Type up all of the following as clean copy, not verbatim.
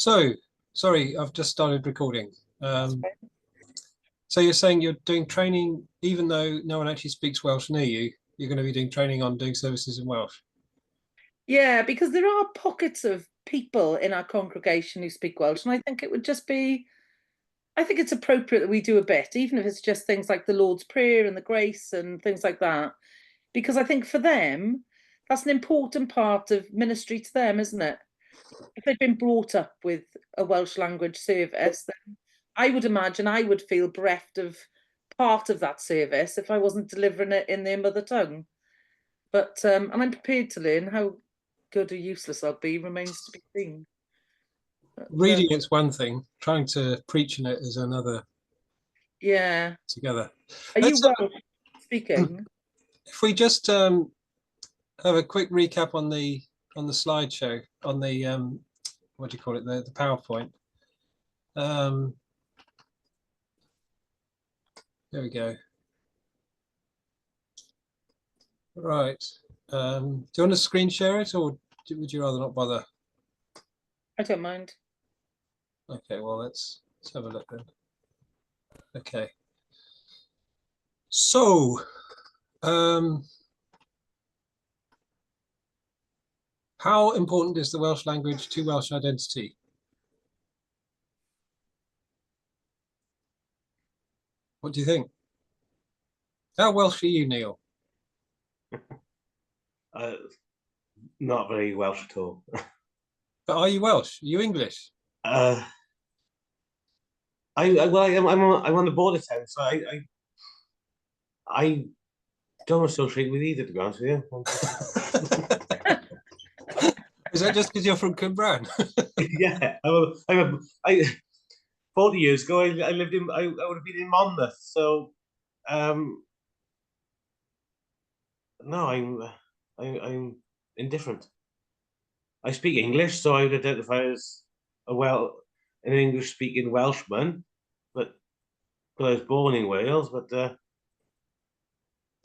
So, sorry, I've just started recording. So you're saying you're doing training, even though no one actually speaks Welsh near you, you're going to be doing training on doing services in Welsh. Yeah, because there are pockets of people in our congregation who speak Welsh, and I think it would just be, I think it's appropriate that we do a bit, even if it's just things like the Lord's Prayer and the grace and things like that, because I think for them, that's an important part of ministry to them, isn't it? If they've been brought up with a Welsh language service, then I would imagine I would feel bereft of part of that service if I wasn't delivering it in their mother tongue. But and I'm prepared to learn. How good or useless I'll be remains to be seen. But, Reading it's one thing, trying to preach in it is another yeah. together. Are you Let's Welsh speaking? if we just have a quick recap on the slideshow, on the what do you call it, the PowerPoint. There we go. Right. Do you want to screen share it, or would you rather not bother? I don't mind. Okay, well, let's have a look then. Okay. So, how important is the Welsh language to Welsh identity? What do you think? How Welsh are you, Neil? Not very Welsh at all. But are you Welsh? Are you English? I'm on the border town, so I don't associate with either, to be honest with you. Is that just because you're from Cwmbran? Yeah, 40 years ago, I lived in, I would have been in Monmouth, so no, I'm indifferent. I speak English, so I would identify as an English-speaking Welshman, but I was born in Wales. But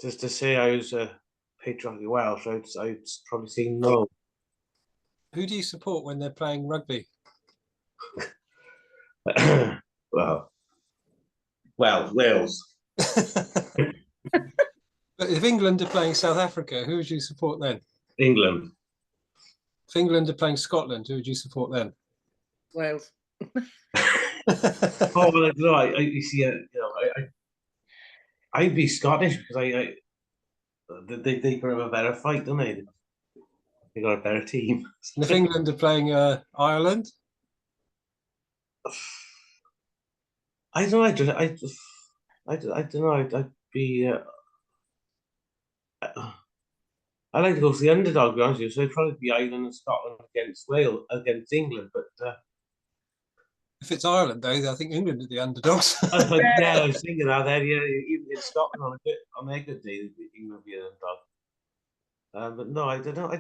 just to say I was patriotic Welsh, I'd probably say no. Who do you support when they're playing rugby? well, Wales. But if England are playing South Africa, who would you support then? England. If England are playing Scotland, who would you support then? Wales. Oh, well, no, you see, I'd be Scottish because they have a better fight, don't they? They got a better team. And if England are playing Ireland, I don't know. I don't know. I'd be. I like to go for the underdog, to be honest with you. So it'd probably be Ireland and Scotland against Wales, against England. But if it's Ireland, though, I think England are the underdogs. yeah, I was thinking that. Yeah, even in Scotland on a good day, England would be an underdog. But no, I don't know. I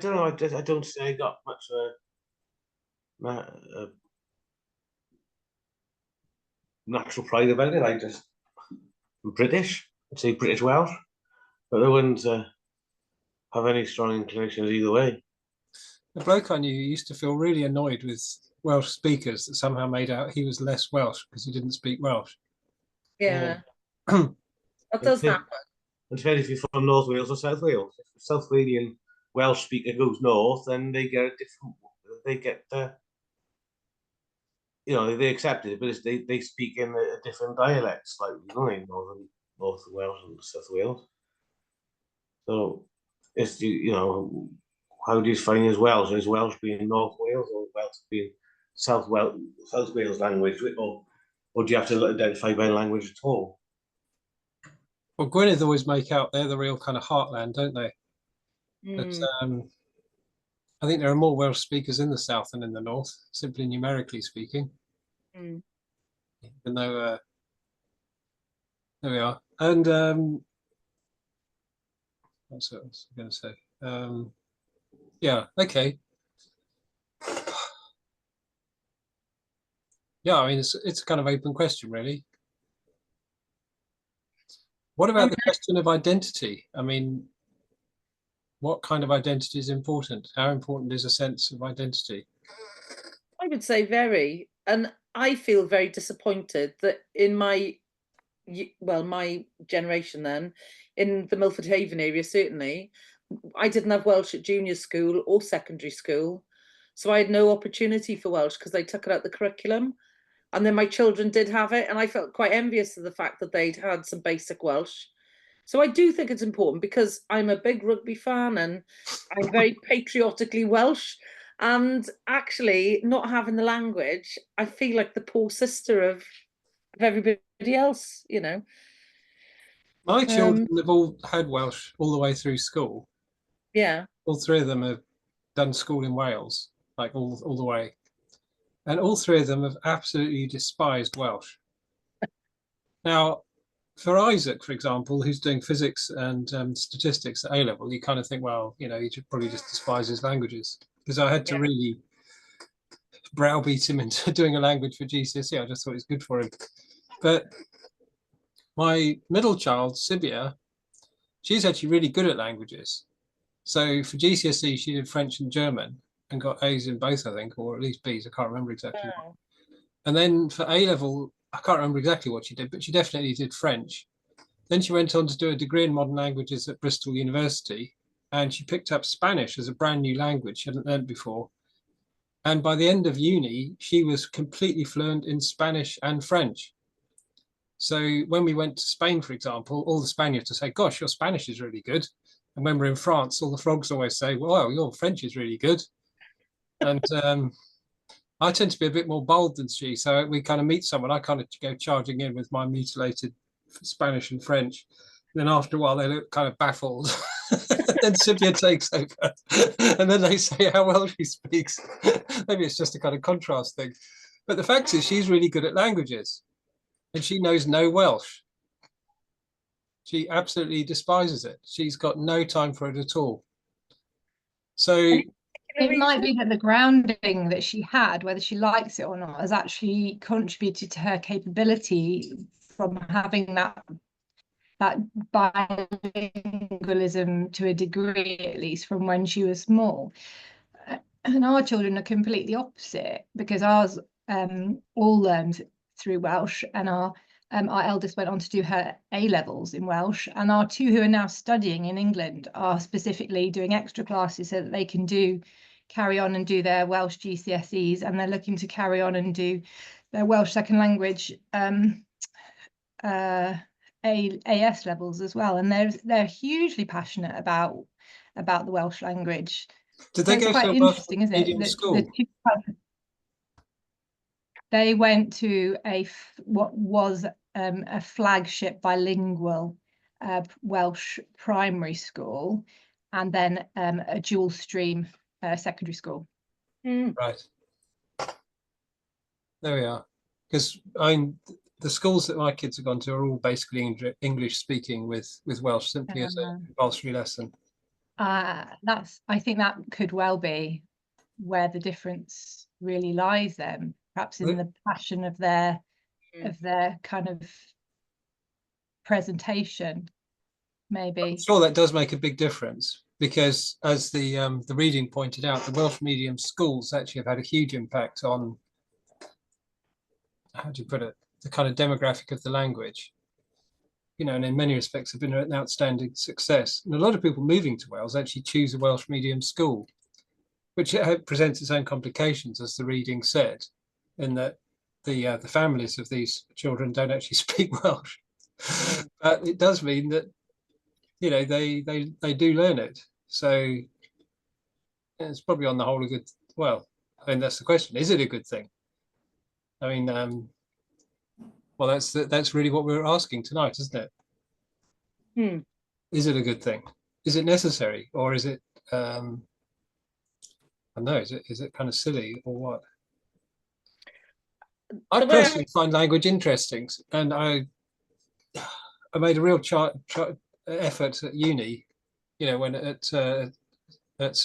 don't say I got much natural pride about it. I'm British. I'd say British Welsh, but I wouldn't have any strong inclinations either way. The bloke I knew used to feel really annoyed with Welsh speakers that somehow made out he was less Welsh because he didn't speak Welsh. Yeah. That does happen. It depends if you're from North Wales or South Wales. If a South Walian Welsh speaker goes north, then they get a different. They get they accept it, but they speak in a different dialect slightly, don't they? North Wales and South Wales. So it's how do you find as Welsh? Is Welsh being North Wales or Welsh being South Wales language, or do you have to identify by language at all? Well, Gwynedd always make out they're the real kind of heartland, don't they? But I think there are more Welsh speakers in the south than in the north, simply numerically speaking. Even though there we are. And that's what I was going to say. Yeah, okay. Yeah, I mean, it's a kind of open question, really. What about the question of identity? I mean, what kind of identity is important? How important is a sense of identity? I would say very, and I feel very disappointed that in my generation then, in the Milford Haven area, certainly, I didn't have Welsh at junior school or secondary school. So I had no opportunity for Welsh because they took it out the curriculum. And then my children did have it, and I felt quite envious of the fact that they'd had some basic Welsh. So I do think it's important because I'm a big rugby fan and I'm very patriotically Welsh. And actually, not having the language, I feel like the poor sister of everybody else, you know. My children have all had Welsh all the way through school. Yeah. All three of them have done school in Wales, like all the way. And all three of them have absolutely despised Welsh. Now, for Isaac, for example, who's doing physics and statistics at A level, you kind of think, well, you know, he should probably just despise his languages. Because I had to really browbeat him into doing a language for GCSE. I just thought it was good for him. But my middle child, Sibia, she's actually really good at languages. So for GCSE, she did French and German and got A's in both, I think, or at least B's. I can't remember exactly. Oh. And then for A level, I can't remember exactly what she did, but she definitely did French. Then she went on to do a degree in modern languages at Bristol University, and she picked up Spanish as a brand new language she hadn't learned before. And by the end of uni, she was completely fluent in Spanish and French. So when we went to Spain, for example, all the Spaniards would say, gosh, your Spanish is really good. And when we're in France, all the frogs always say, well, your French is really good. And I tend to be a bit more bold than she. So we kind of meet someone, I kind of go charging in with my mutilated Spanish and French. And then after a while, they look kind of baffled. Then Sylvia takes over. And then they say how well she speaks. Maybe it's just a kind of contrast thing. But the fact is, she's really good at languages. And she knows no Welsh. She absolutely despises it. She's got no time for it at all. So it might be that the grounding that she had, whether she likes it or not, has actually contributed to her capability from having that bilingualism to a degree, at least from when she was small. And our children are completely opposite, because ours all learned through Welsh, and our eldest went on to do her A levels in Welsh, and our two who are now studying in England are specifically doing extra classes so that they can carry on and do their Welsh GCSEs, and they're looking to carry on and do their Welsh second language AS levels as well, and they're hugely passionate about the Welsh language. Did they go quite to interesting, isn't it? school? They went to what was a flagship bilingual Welsh primary school, and then a dual stream secondary school. Right. There we are. Because the schools that my kids have gone to are all basically English speaking with Welsh simply as a compulsory lesson. I think that could well be where the difference really lies then, perhaps in the passion of their kind of presentation, maybe. I'm sure that does make a big difference, because as the reading pointed out, the Welsh medium schools actually have had a huge impact on, how do you put it, the kind of demographic of the language. You know, and in many respects have been an outstanding success. And a lot of people moving to Wales actually choose a Welsh medium school, which presents its own complications, as the reading said, in that the families of these children don't actually speak Welsh. But it does mean that, you know, they do learn it. So it's probably on the whole a good, well, I mean, that's the question. Is it a good thing? I mean, well, that's really what we're asking tonight, isn't it? Is it a good thing? Is it necessary, or is it? I don't know. Is it kind of silly, or what? I personally find language interesting, and I made a real effort at uni, you know, when at St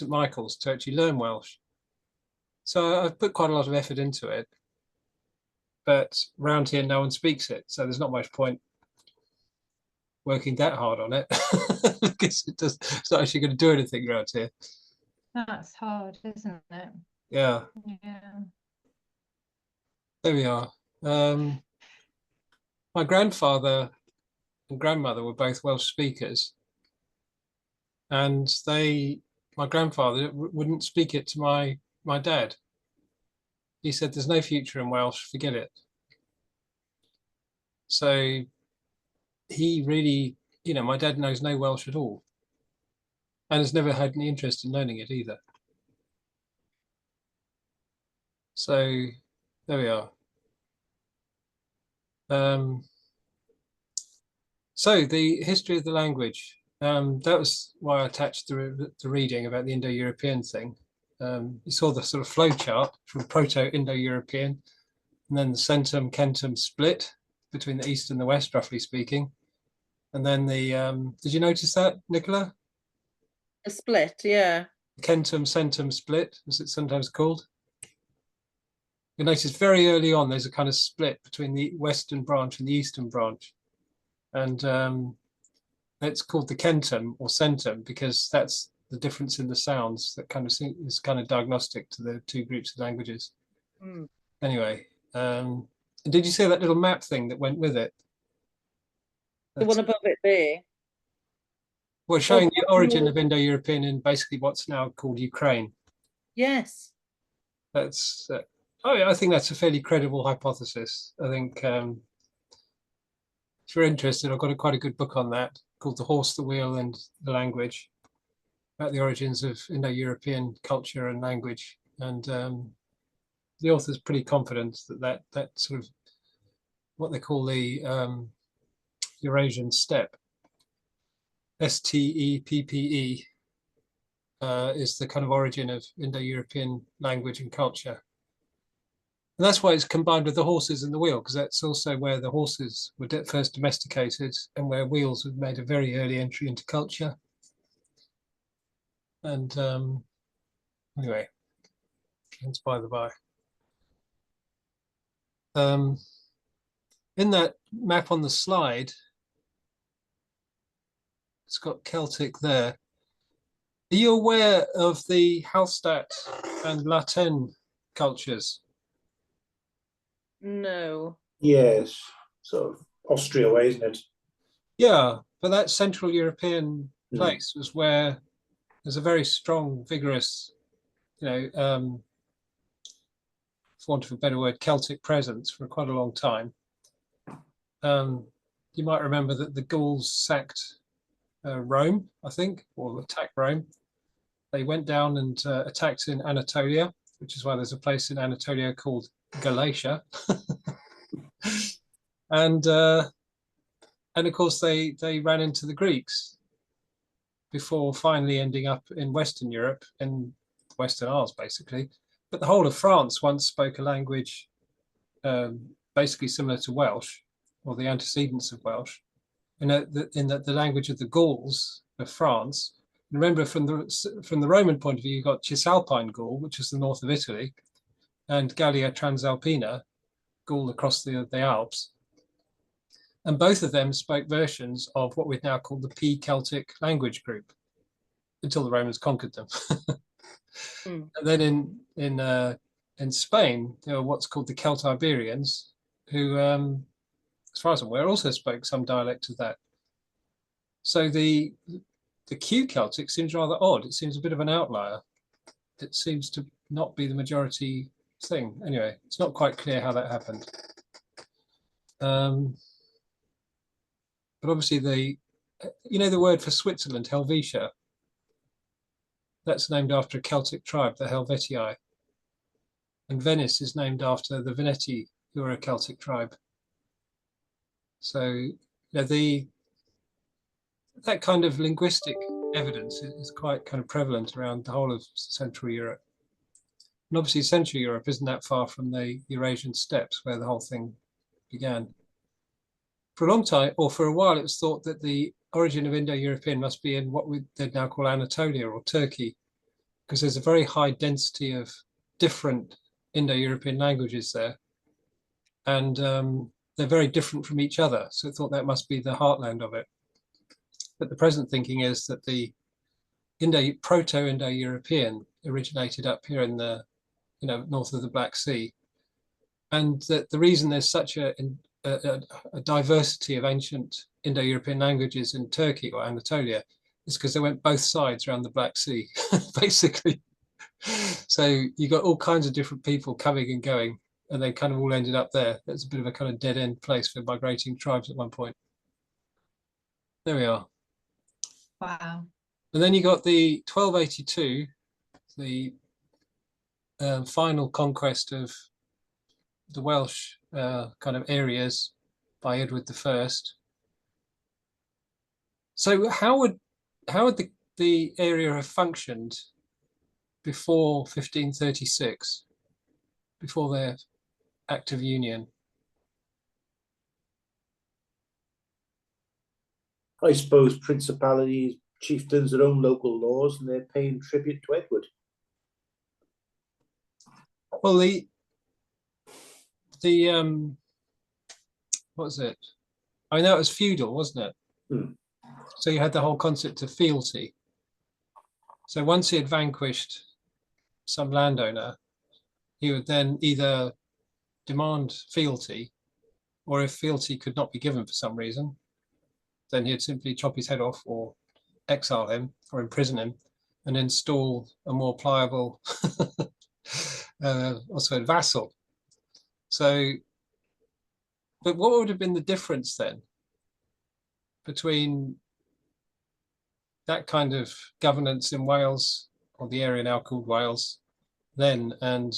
Michael's, to actually learn Welsh. So I've put quite a lot of effort into it. But round here, no one speaks it, so there's not much point working that hard on it, because it's not actually going to do anything around here. That's hard, isn't it? Yeah. There we are. My grandfather and grandmother were both Welsh speakers, and my grandfather wouldn't speak it to my dad. He said, "There's no future in Welsh, forget it." So he really, my dad knows no Welsh at all, and has never had any interest in learning it either. So there we are. So the history of the language. That was why I attached the reading about the Indo-European thing. You saw the sort of flow chart from Proto-Indo-European, and then the Centum-Kentum split between the East and the West, roughly speaking. And then did you notice that, Nicola? A split, yeah. Kentum-Centum split, as it's sometimes called. You notice very early on, there's a kind of split between the Western branch and the Eastern branch. And it's called the Kentum or Centum because that's the difference in the sounds that kind of is kind of diagnostic to the two groups of languages. Mm. Anyway, did you see that little map thing that went with it? The one above it there. Well, showing the origin of Indo-European in basically what's now called Ukraine. Yes. That's. I think that's a fairly credible hypothesis. I think if you're interested, I've got quite a good book on that called "The Horse, the Wheel, and the Language," about the origins of Indo-European culture and language. And the author's pretty confident that sort of what they call the Eurasian steppe, STEPPE, is the kind of origin of Indo-European language and culture. And that's why it's combined with the horses and the wheel, because that's also where the horses were first domesticated and where wheels have made a very early entry into culture. And anyway, that's by the by. In that map on the slide, it's got Celtic there. Are you aware of the Hallstatt and Latin cultures? No. Yes, sort of Austria way, isn't it? Yeah, but that Central European place was where there's a very strong, vigorous, for want of a better word, Celtic presence for quite a long time. You might remember that the Gauls sacked Rome, I think, or attacked Rome. They went down and attacked in Anatolia, which is why there's a place in Anatolia called Galatia. And of course they ran into the Greeks before finally ending up in Western Europe, in Western Isles, basically. But the whole of France once spoke a language basically similar to Welsh, or the antecedents of Welsh, in that the language of the Gauls of France. Remember, from the Roman point of view, you've got Cisalpine Gaul, which is the north of Italy, and Gallia Transalpina, Gaul across the Alps. And both of them spoke versions of what we'd now call the P-Celtic language group until the Romans conquered them. And then in Spain, there were what's called the Celtiberians, who, as far as I'm aware, also spoke some dialect of that. So the Q Celtic seems rather odd. It seems a bit of an outlier. It seems to not be the majority thing. Anyway, it's not quite clear how that happened. But obviously the word for Switzerland, Helvetia, that's named after a Celtic tribe, the Helvetii. And Venice is named after the Veneti, who are a Celtic tribe. So that kind of linguistic evidence is quite kind of prevalent around the whole of Central Europe. And obviously Central Europe isn't that far from the Eurasian steppes where the whole thing began. For a long time, or for a while, it was thought that the origin of Indo-European must be in what they'd now call Anatolia or Turkey, because there's a very high density of different Indo-European languages there. And they're very different from each other. So I thought that must be the heartland of it. But the present thinking is that the Proto-Indo-European originated up here in the north of the Black Sea, and that the reason there's such a diversity of ancient Indo-European languages in Turkey or Anatolia is because they went both sides around the Black Sea, basically. So you got all kinds of different people coming and going, and they kind of all ended up there. It's a bit of a kind of dead end place for migrating tribes at one point. There we are. Wow. And then you got the 1282, the final conquest of the Welsh kind of areas by Edward I. So how would the area have functioned before 1536, before their Act of Union? I suppose principalities, chieftains, their own local laws, and they're paying tribute to Edward. Well, the what was it? I know it was feudal, wasn't it? Hmm. So you had the whole concept of fealty. So once he had vanquished some landowner, he would then either demand fealty, or if fealty could not be given for some reason, then he'd simply chop his head off or exile him or imprison him and install a more pliable also a vassal. So, but what would have been the difference then between that kind of governance in Wales, or the area now called Wales, then and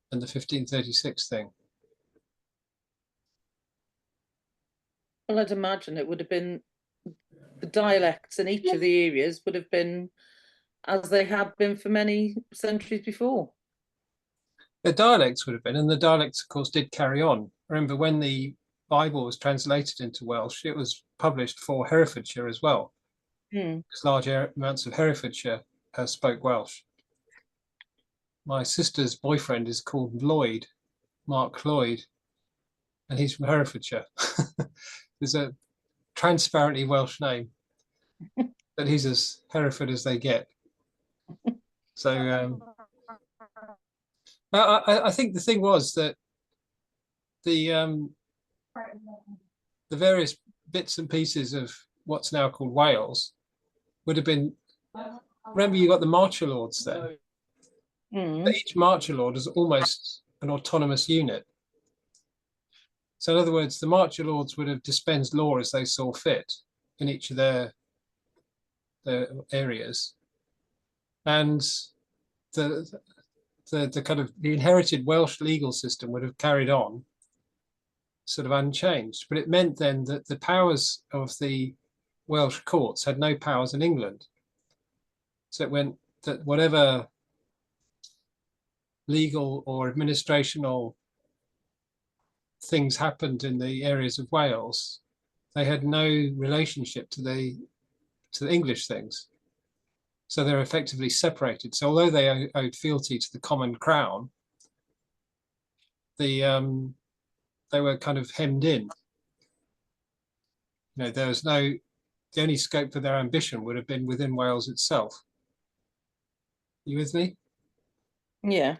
the 1536 thing? Well, I'd imagine it would have been the dialects in each of the areas would have been as they had been for many centuries before. The dialects would have been, and the dialects, of course, did carry on. Remember, when the Bible was translated into Welsh, it was published for Herefordshire as well, because large amounts of Herefordshire spoke Welsh. My sister's boyfriend is called Lloyd, Mark Lloyd, and he's from Herefordshire. There's a transparently Welsh name, but he's as Hereford as they get. So I think the thing was that the various bits and pieces of what's now called Wales would have been. Remember, you got the Marcher Lords then. Each Marcher Lord is almost an autonomous unit. So in other words, the Marcher Lords would have dispensed law as they saw fit in each of their areas, and the kind of the inherited Welsh legal system would have carried on sort of unchanged. But it meant then that the powers of the Welsh courts had no powers in England. So it went that whatever legal or administrational things happened in the areas of Wales, they had no relationship to the English things. So they're effectively separated. So although they owed fealty to the common crown, they were kind of hemmed in. You know, there was the only scope for their ambition would have been within Wales itself. You with me? Yeah.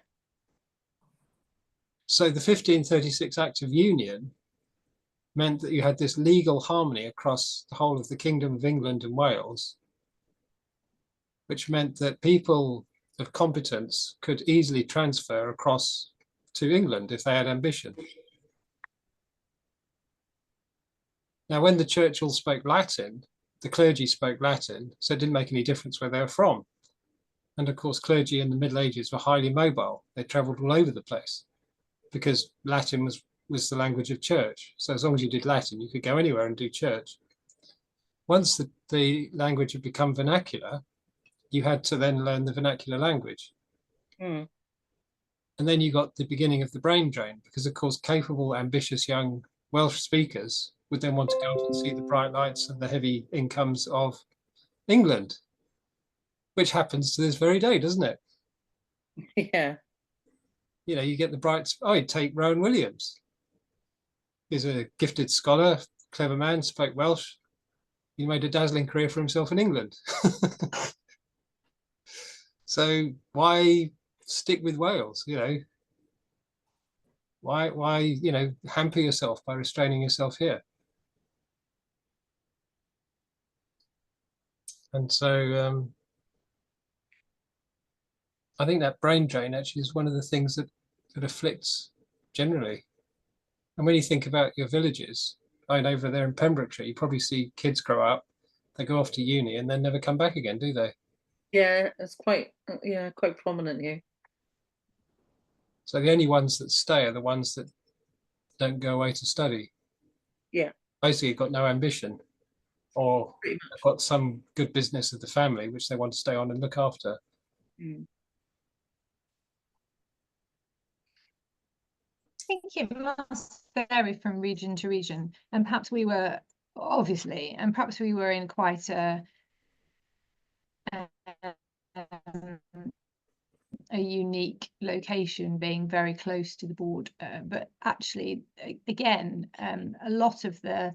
So the 1536 Act of Union meant that you had this legal harmony across the whole of the Kingdom of England and Wales, which meant that people of competence could easily transfer across to England if they had ambition. Now, when the church all spoke Latin, the clergy spoke Latin, so it didn't make any difference where they were from. And of course, clergy in the Middle Ages were highly mobile. They traveled all over the place because Latin was the language of church. So as long as you did Latin, you could go anywhere and do church. Once the language had become vernacular, you had to then learn the vernacular language. And then you got the beginning of the brain drain, because of course, capable, ambitious young Welsh speakers would then want to go and see the bright lights and the heavy incomes of England, which happens to this very day, doesn't it? Yeah. You know, you get the bright, take Rowan Williams. He's a gifted scholar, clever man, spoke Welsh. He made a dazzling career for himself in England. So why stick with Wales, you know? Why, you know, hamper yourself by restraining yourself here? And so I think that brain drain actually is one of the things that afflicts generally. And when you think about your villages, I know over there in Pembrokeshire, you probably see kids grow up, they go off to uni and then never come back again, do they? Yeah, it's quite quite prominent here. So the only ones that stay are the ones that don't go away to study. Yeah. Basically got no ambition, or Pretty much. got some good business of the family which they want to stay on and look after. Mm. I think it must vary from region to region, and perhaps we were in quite a unique location, being very close to the border. But actually, again, a lot of the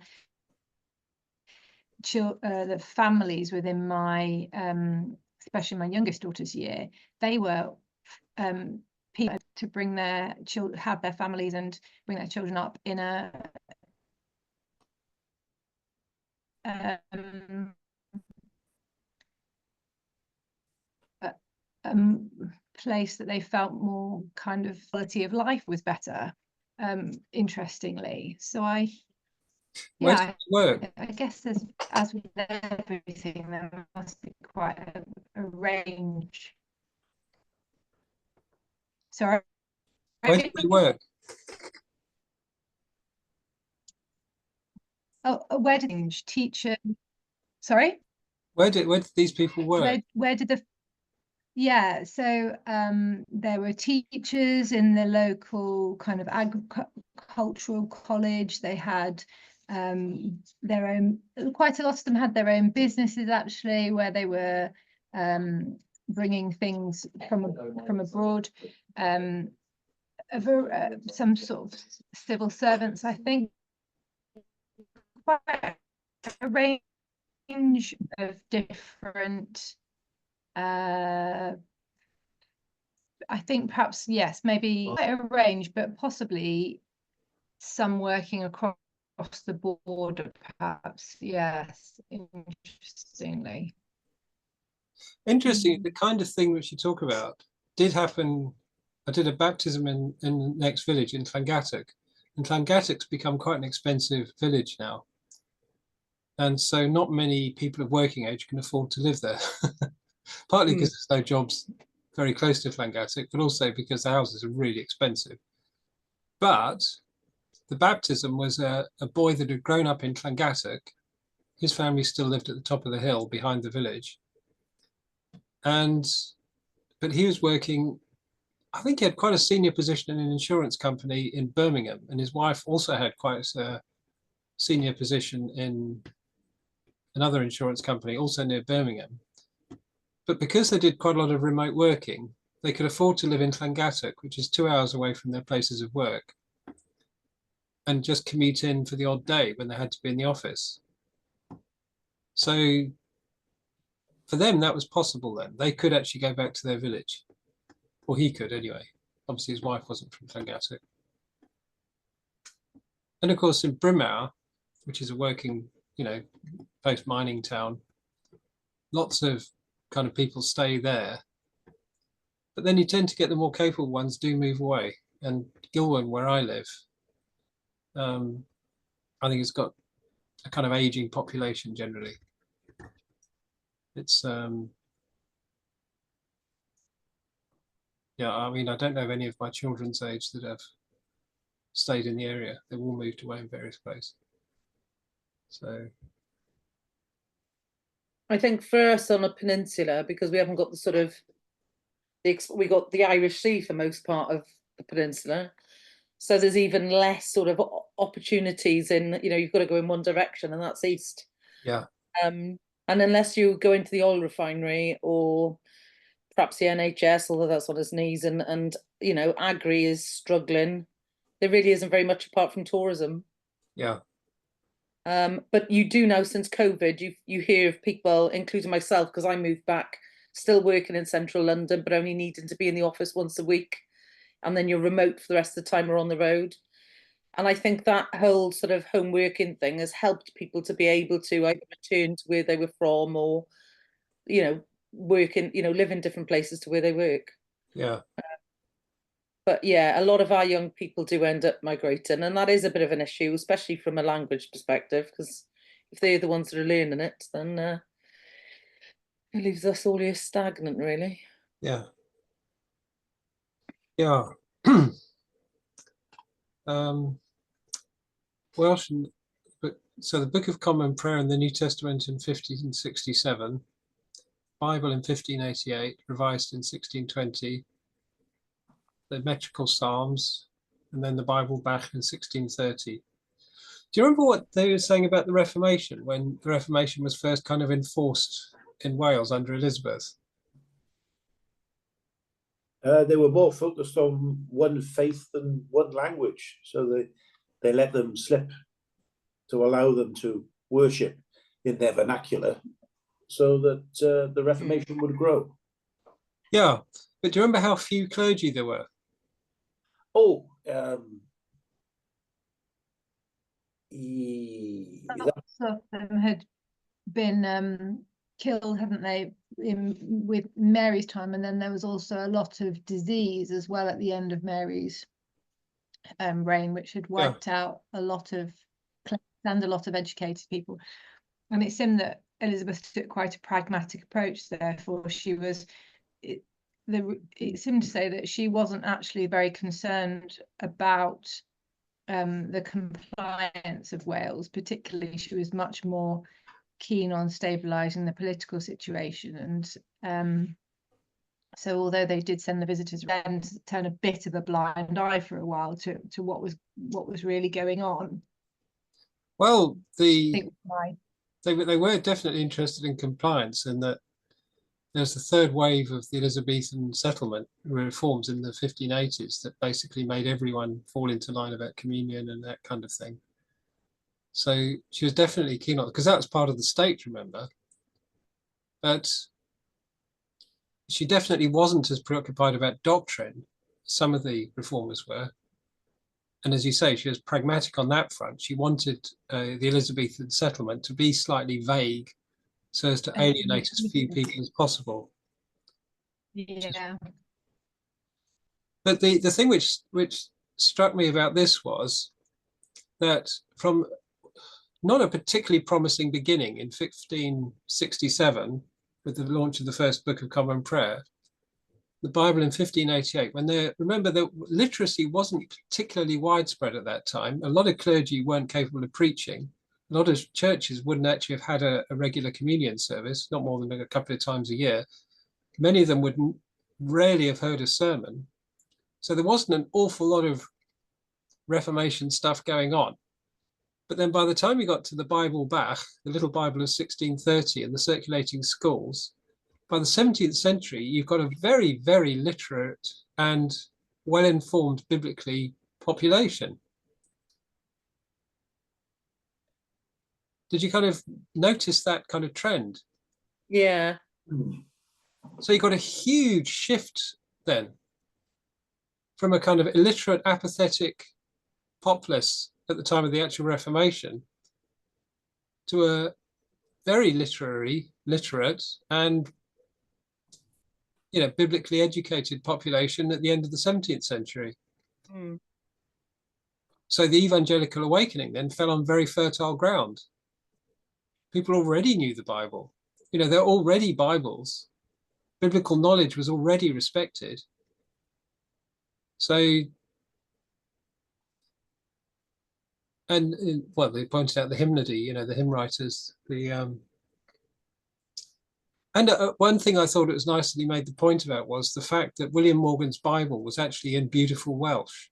families within my, especially my youngest daughter's year, they were people to bring their children, have their families and bring their children up in a place that they felt more kind of quality of life was better, interestingly. So Where does it work? I guess there's, as with everything, there must be quite a range. Sorry. Where do they work? Oh, where did teacher? Sorry. Where did these people work? Where did the? Yeah, so there were teachers in the local kind of agricultural college. They had their own. Quite a lot of them had their own businesses actually, where they were bringing things from abroad. Some sort of civil servants, I think. Quite a range of different. I think perhaps, yes, maybe a range, but possibly some working across the border, perhaps. Yes, interestingly. Interesting. The kind of thing which you talk about did happen. I did a baptism in the next village in Llangattock, and Llangattock's become quite an expensive village now. And so not many people of working age can afford to live there. Partly because there's no jobs very close to Llangattock, but also because the houses are really expensive. But the baptism was a boy that had grown up in Llangattock. His family still lived at the top of the hill behind the village. But he was working, I think he had quite a senior position in an insurance company in Birmingham, and his wife also had quite a senior position in another insurance company also near Birmingham. But because they did quite a lot of remote working, they could afford to live in Llangattock, which is 2 hours away from their places of work, and just commute in for the odd day when they had to be in the office. So for them, that was possible then. They could actually go back to their village. Or he could anyway. Obviously, his wife wasn't from Llangattock. And of course, in Brimau, which is a working, post-mining town, lots of kind of people stay there. But then you tend to get the more capable ones do move away. And Gilwern, where I live, I think it's got a kind of aging population generally. It's I mean, I don't know of any of my children's age that have stayed in the area. They've all moved away in various places. So I think for us on a peninsula, because we haven't got the sort of we got the Irish Sea for most part of the peninsula, so there's even less sort of opportunities in, you've got to go in one direction, and that's east. Yeah. And unless you go into the oil refinery or perhaps the NHS, although that's on its knees, and agri is struggling, there really isn't very much apart from tourism. Yeah. But you do know since COVID, you hear of people, including myself, because I moved back, still working in central London, but only needing to be in the office once a week, and then you're remote for the rest of the time or on the road. And I think that whole sort of home working thing has helped people to be able to either return to where they were from, or, work in, live in different places to where they work. Yeah. But yeah, a lot of our young people do end up migrating, and that is a bit of an issue, especially from a language perspective, because if they're the ones that are learning it, then it leaves us all here stagnant, really. Yeah. Yeah. Welsh, but so the Book of Common Prayer in the New Testament in 1567, Bible in 1588, revised in 1620, the metrical Psalms, and then the Bible back in 1630. Do you remember what they were saying about the Reformation, when the Reformation was first kind of enforced in Wales under Elizabeth? They were more focused on one faith and one language, so they let them slip to allow them to worship in their vernacular, so that the Reformation would grow. Yeah, but do you remember how few clergy there were? Oh, Lots of them had been killed, haven't they, with Mary's time, and then there was also a lot of disease as well at the end of Mary's reign, which had wiped out a lot of and a lot of educated people. And it seemed that Elizabeth took quite a pragmatic approach. Therefore, it seemed to say that she wasn't actually very concerned about the compliance of Wales. Particularly, she was much more keen on stabilising the political situation. And so although they did send the visitors around to turn a bit of a blind eye for a while to what was really going on. Well, they were definitely interested in compliance, and that there's the third wave of the Elizabethan settlement reforms in the 1580s that basically made everyone fall into line about communion and that kind of thing. So she was definitely keen on it, because that was part of the state, remember? But she definitely wasn't as preoccupied about doctrine as some of the reformers were. And as you say, she was pragmatic on that front. She wanted the Elizabethan settlement to be slightly vague so as to alienate as few people as possible. Yeah. But the thing which struck me about this was that from not a particularly promising beginning in 1567, with the launch of the first Book of Common Prayer, the Bible in 1588, when remember that literacy wasn't particularly widespread at that time. A lot of clergy weren't capable of preaching. A lot of churches wouldn't actually have had a regular communion service, not more than a couple of times a year. Many of them would rarely have heard a sermon. So there wasn't an awful lot of Reformation stuff going on. But then by the time you got to the Bible Bach, the little Bible of 1630 and the circulating schools, by the 17th century, you've got a very, very literate and well-informed biblically population. Did you kind of notice that kind of trend? Yeah. So you got a huge shift then from a kind of illiterate, apathetic populace at the time of the actual Reformation to a very literate, and biblically educated population at the end of the 17th century. Mm. So the evangelical awakening then fell on very fertile ground. People already knew the Bible. There are already Bibles. Biblical knowledge was already respected. So, and well, they pointed out the hymnody, the hymn writers, and one thing I thought it was nice that he made the point about was the fact that William Morgan's Bible was actually in beautiful Welsh.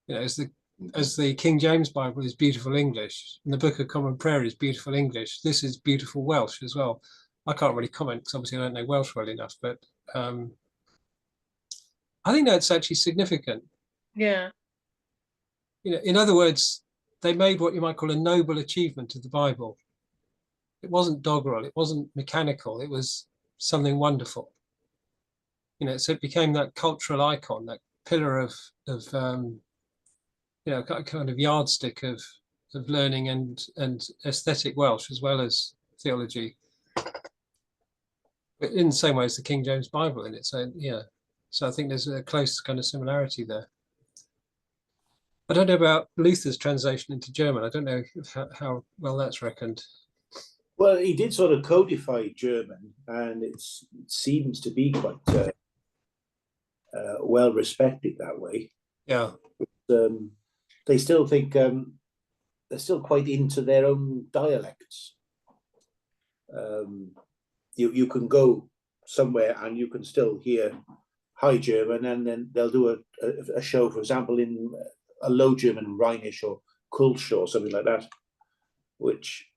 As the King James Bible is beautiful English, and the Book of Common Prayer is beautiful English, this is beautiful Welsh as well. I can't really comment because obviously I don't know Welsh well enough, but I think that's actually significant. Yeah. In other words, they made what you might call a noble achievement of the Bible. It wasn't doggerel, it wasn't mechanical, it was something wonderful. you know, so it became that cultural icon, that pillar of you know, kind of yardstick of learning and aesthetic Welsh as well as theology. But in the same way as the King James Bible in it. So yeah, so I think there's a close kind of similarity there. I don't know about Luther's translation into German. I don't know how well that's reckoned. Well, he did sort of codify German, and it seems to be quite well respected that way. Yeah. They still think they're still quite into their own dialects. You can go somewhere and you can still hear High German, and then they'll do a show, for example, in a Low German, Rhinish or Kulsh or something like that, which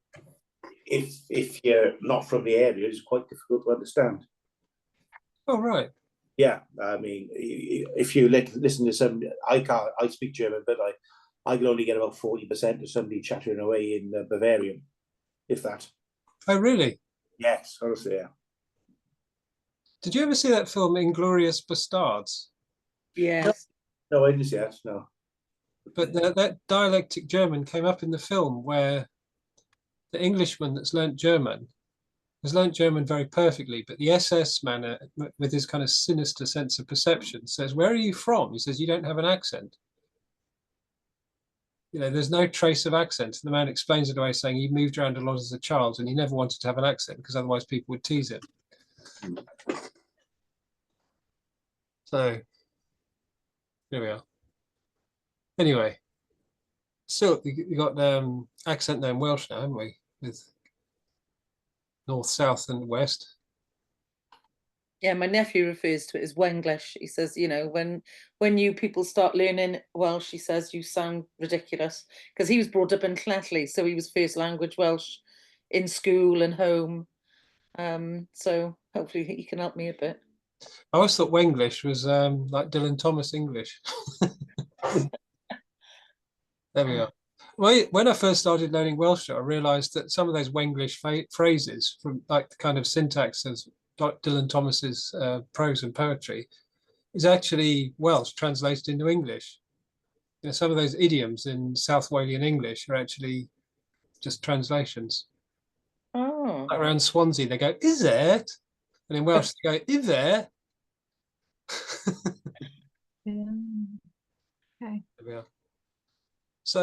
if you're not from the area is quite difficult to understand. Oh, right. Yeah, I mean, if you listen to some, I speak German, but I can only get about 40% of somebody chattering away in Bavarian, if that. Oh, really? Yes, honestly, yeah. Did you ever see that film Inglorious Bastards? Yes. No, I didn't see that, no. But that dialectic German came up in the film, where the Englishman that's learnt German has learnt German very perfectly, but the SS man, with his kind of sinister sense of perception, says, "Where are you from?" He says, "You don't have an accent." You know, there's no trace of accent. And the man explains it away, saying he moved around a lot as a child and he never wanted to have an accent because otherwise people would tease him. So here we are. Anyway, still you got accent there in Welsh now, haven't we? With north, south, and west. Yeah, my nephew refers to it as Wenglish. He says, you know, when you people start learning Welsh, he says you sound ridiculous, because he was brought up in Llanelli, so he was first language Welsh in school and home. So hopefully he can help me a bit. I always thought Wenglish was like Dylan Thomas English. There we are. When I first started learning Welsh, I realised that some of those Wenglish phrases, from like the kind of syntax of Dylan Thomas's prose and poetry, is actually Welsh translated into English. You know, some of those idioms in South Walian English are actually just translations. Oh. Like around Swansea, they go, "Is it?" And in Welsh, they go, "Is there?" Okay. There we are. So,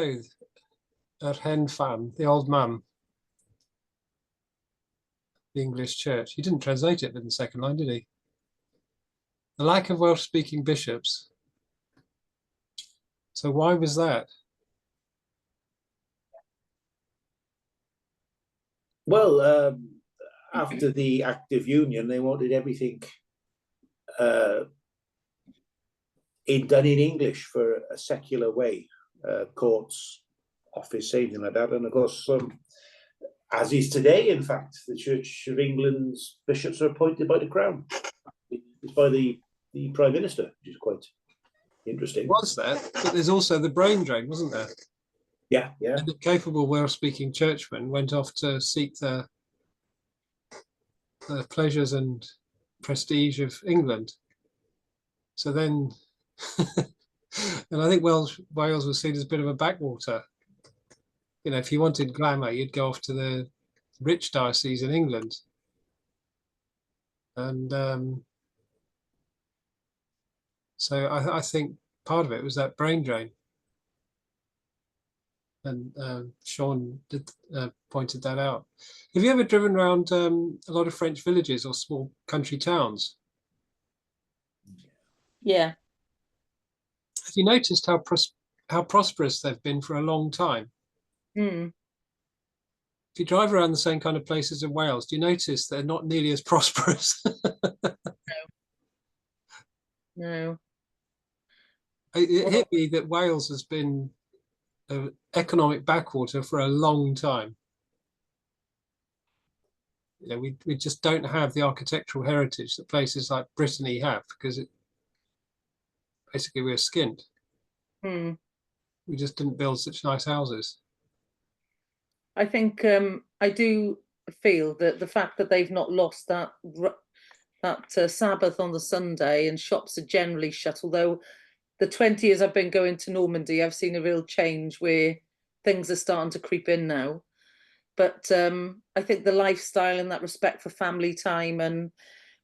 yr hen fam, the old mum, the English church. He didn't translate it in the second line, did he? The lack of Welsh-speaking bishops. So why was that? Well, after the Act of Union, they wanted everything done in English for a secular way, courts, office, anything like that. And of course, as is today, in fact, the Church of England's bishops are appointed by the Crown. It's by the Prime Minister, which is quite interesting. Was that? But there's also the brain drain, wasn't there? Yeah, yeah. And the capable Welsh-speaking churchmen went off to seek the pleasures and prestige of England. So then, and I think Wales was seen as a bit of a backwater. You know, if you wanted glamour, you'd go off to the rich diocese in England. And so I think part of it was that brain drain. And Sean pointed that out. Have you ever driven around a lot of French villages or small country towns? Yeah. Have you noticed how prosperous they've been for a long time? Mm. If you drive around the same kind of places in Wales, do you notice they're not nearly as prosperous? No. It hit me that Wales has been an economic backwater for a long time. You know, we just don't have the architectural heritage that places like Brittany have, because basically we're skint. Mm. We just didn't build such nice houses. I think I do feel that the fact that they've not lost that Sabbath on the Sunday, and shops are generally shut. Although the 20 years I've been going to Normandy, I've seen a real change where things are starting to creep in now. But I think the lifestyle and that respect for family time, and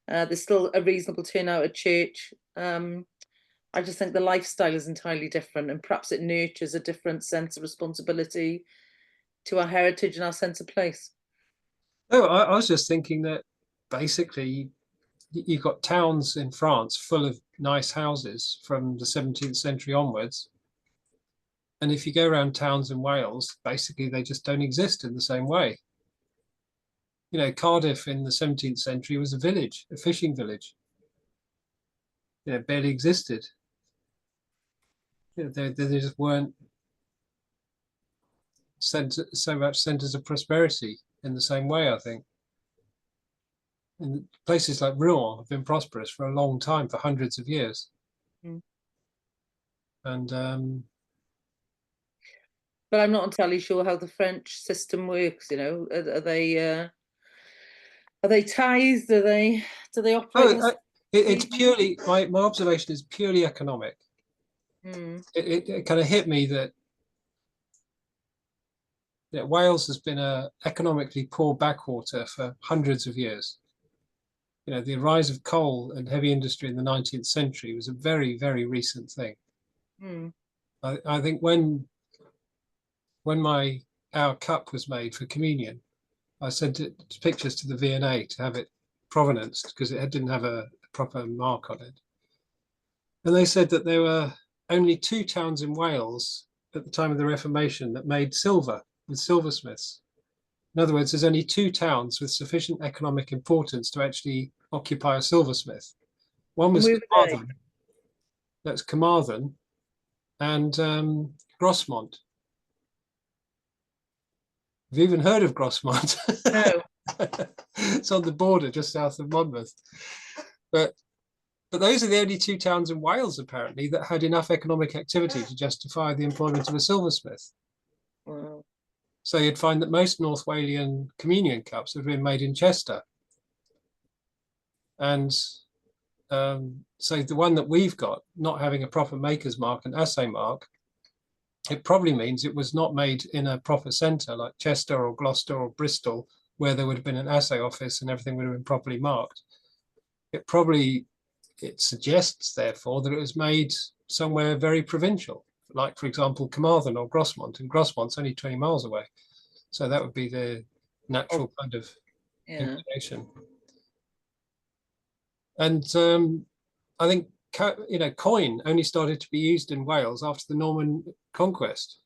there's still a reasonable turnout at church. I just think the lifestyle is entirely different, and perhaps it nurtures a different sense of responsibility to our heritage and our sense of place. Oh, I was just thinking that basically you've got towns in France full of nice houses from the 17th century onwards. And if you go around towns in Wales, basically they just don't exist in the same way. You know, Cardiff in the 17th century was a village, a fishing village. You know, barely existed. You know, they just weren't so much centers of prosperity in the same way, I think. And places like Rouen have been prosperous for a long time, for hundreds of years. Mm. And but I'm not entirely sure how the French system works. You know, are they tithed? Do they operate? It's purely my observation is purely economic. It kind of hit me that Wales has been a economically poor backwater for hundreds of years. You know, the rise of coal and heavy industry in the 19th century was a very, very recent thing. I think when our cup was made for communion, I sent it pictures to the V&A to have it provenanced because it didn't have a proper mark on it. And they said that there were only 2 towns in Wales at the time of the Reformation that made silver with silversmiths. In other words, there's only 2 towns with sufficient economic importance to actually occupy a silversmith. One was Carmarthen. That's Carmarthen and Grosmont. Have you even heard of Grosmont? No. It's on the border just south of Monmouth. But those are the only 2 towns in Wales, apparently, that had enough economic activity to justify the employment of a silversmith. Wow. So you'd find that most North Walian communion cups have been made in Chester. And so the one that we've got, not having a proper maker's mark and assay mark, it probably means it was not made in a proper centre like Chester or Gloucester or Bristol, where there would have been an assay office and everything would have been properly marked. It suggests, therefore, that it was made somewhere very provincial, like, for example, Carmarthen or Grosmont, and Grosmont's only 20 miles away. So that would be the natural kind of inclination. And I think, coin only started to be used in Wales after the Norman conquest.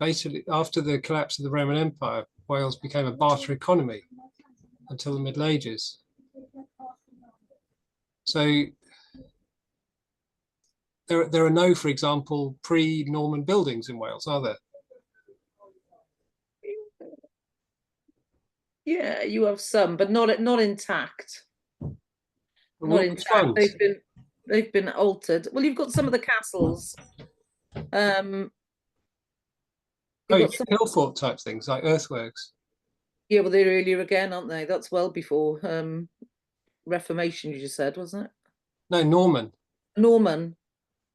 Basically, after the collapse of the Roman Empire, Wales became a barter economy until the Middle Ages. So there are no, for example, pre-Norman buildings in Wales, are there? Yeah, you have some, but not intact. Not intact. They've been altered. Well, you've got some of the castles. Hillfort type things like earthworks. Yeah, well, they're earlier again, aren't they? That's well before Reformation, you just said, wasn't it? No, Norman. Norman.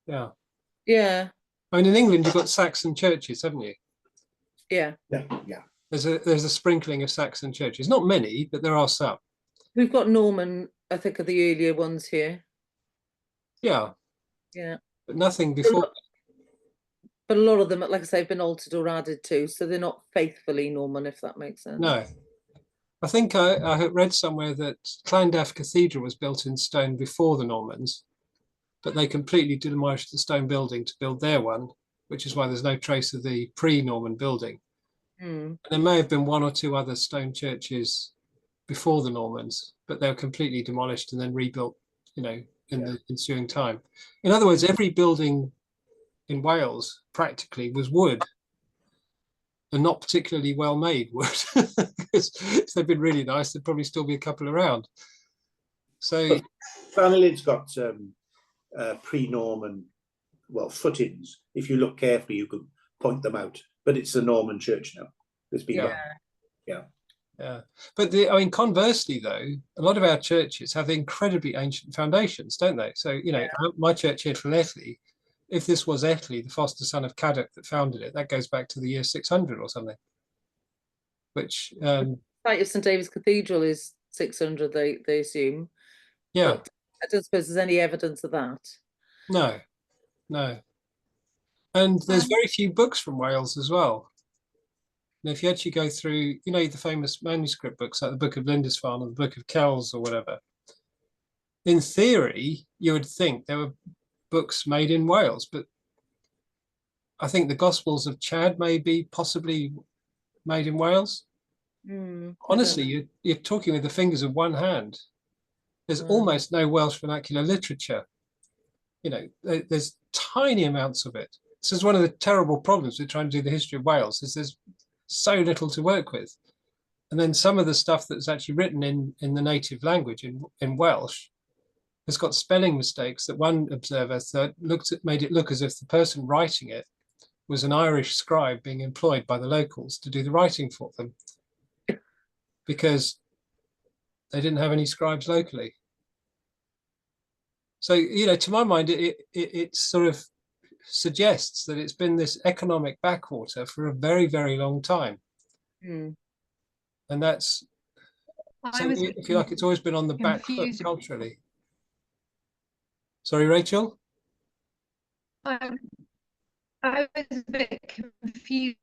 Yeah. Yeah. I mean, in England, you've got Saxon churches, haven't you? Yeah. Yeah. There's a sprinkling of Saxon churches. Not many, but there are some. We've got Norman, I think, are the earlier ones here. Yeah. Yeah. But nothing before. But a lot of them, like I say, have been altered or added to, so they're not faithfully Norman, if that makes sense. No. I think I had read somewhere that Llandaff Cathedral was built in stone before the Normans, but they completely demolished the stone building to build their one, which is why there's no trace of the pre-Norman building. And there may have been 1 or 2 other stone churches before the Normans, but they were completely demolished and then rebuilt, in the ensuing time. In other words, every building in Wales practically was wood, and not particularly well made wood. Because if they'd been really nice, there'd probably still be a couple around. So Llanelid's got pre-Norman, footings. If you look carefully, you can point them out. But it's a Norman church now. It's been Yeah, but I mean, conversely, though, a lot of our churches have incredibly ancient foundations, don't they? So, you know, my church here in Italy, if this was Italy, the foster son of Caddock that founded it, that goes back to the year 600 or something. Which the site of St David's Cathedral is 600, they assume. Yeah, but I don't suppose there's any evidence of that. No, no, and there's very few books from Wales as well. And if you actually go through, you know, the famous manuscript books like the Book of Lindisfarne or the Book of Kells or whatever, in theory, you would think there were books made in Wales, but I think the Gospels of Chad may be possibly made in Wales. Honestly, you're talking with the fingers of one hand. There's almost no Welsh vernacular literature. You know, there's tiny amounts of it. This is one of the terrible problems with trying to do the history of Wales, is there's so little to work with. And then some of the stuff that's actually written in the native language in Welsh has got spelling mistakes that one observer thought made it look as if the person writing it was an Irish scribe being employed by the locals to do the writing for them, because they didn't have any scribes locally. So, you know, to my mind, it sort of suggests that it's been this economic backwater for a very, very long time. And that's, so if you like, it's always been on the back foot culturally. Sorry, Rachel? I was a bit confused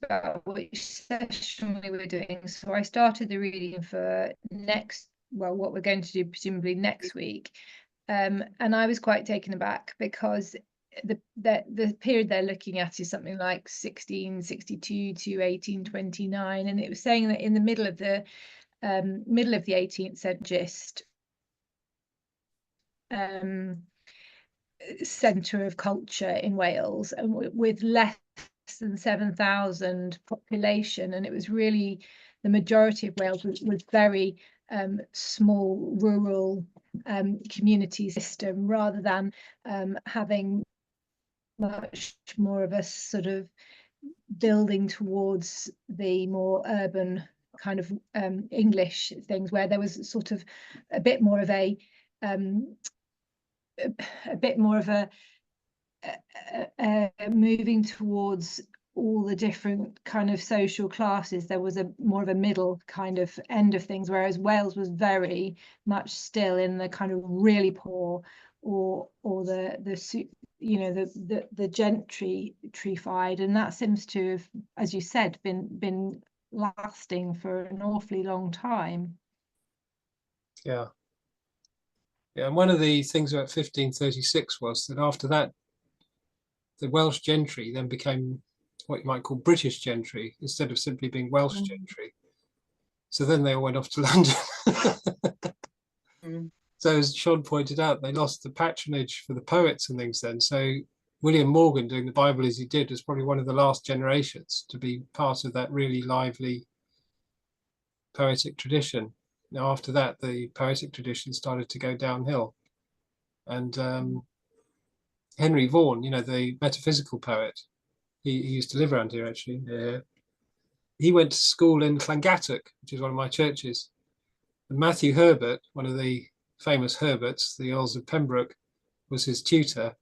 about which session we were doing. So I started the reading for what we're going to do presumably next week. And I was quite taken aback because the period they're looking at is something like 1662 to 1829, and it was saying that in the middle of the 18th century, centre of culture in Wales, and with less than 7,000 population, and it was really the majority of Wales was very small rural community system, rather than having much more of a sort of building towards the more urban kind of English things, where there was sort of a bit more of a moving towards all the different kind of social classes. There was a more of a middle kind of end of things, whereas Wales was very much still in the kind of really poor, or the you know, the gentrified, and that seems to have, as you said, been lasting for an awfully long time. Yeah. Yeah, and one of the things about 1536 was that after that, the Welsh gentry then became what you might call British gentry instead of simply being Welsh gentry. So then they all went off to London. So as Sean pointed out, they lost the patronage for the poets and things then. So William Morgan, doing the Bible as he did, was probably one of the last generations to be part of that really lively poetic tradition. Now, after that, the poetic tradition started to go downhill. And Henry Vaughan, you know, the metaphysical poet, he used to live around here, actually. He went to school in Llangattock, which is one of my churches. And Matthew Herbert, one of the famous Herberts, the Earls of Pembroke, was his tutor.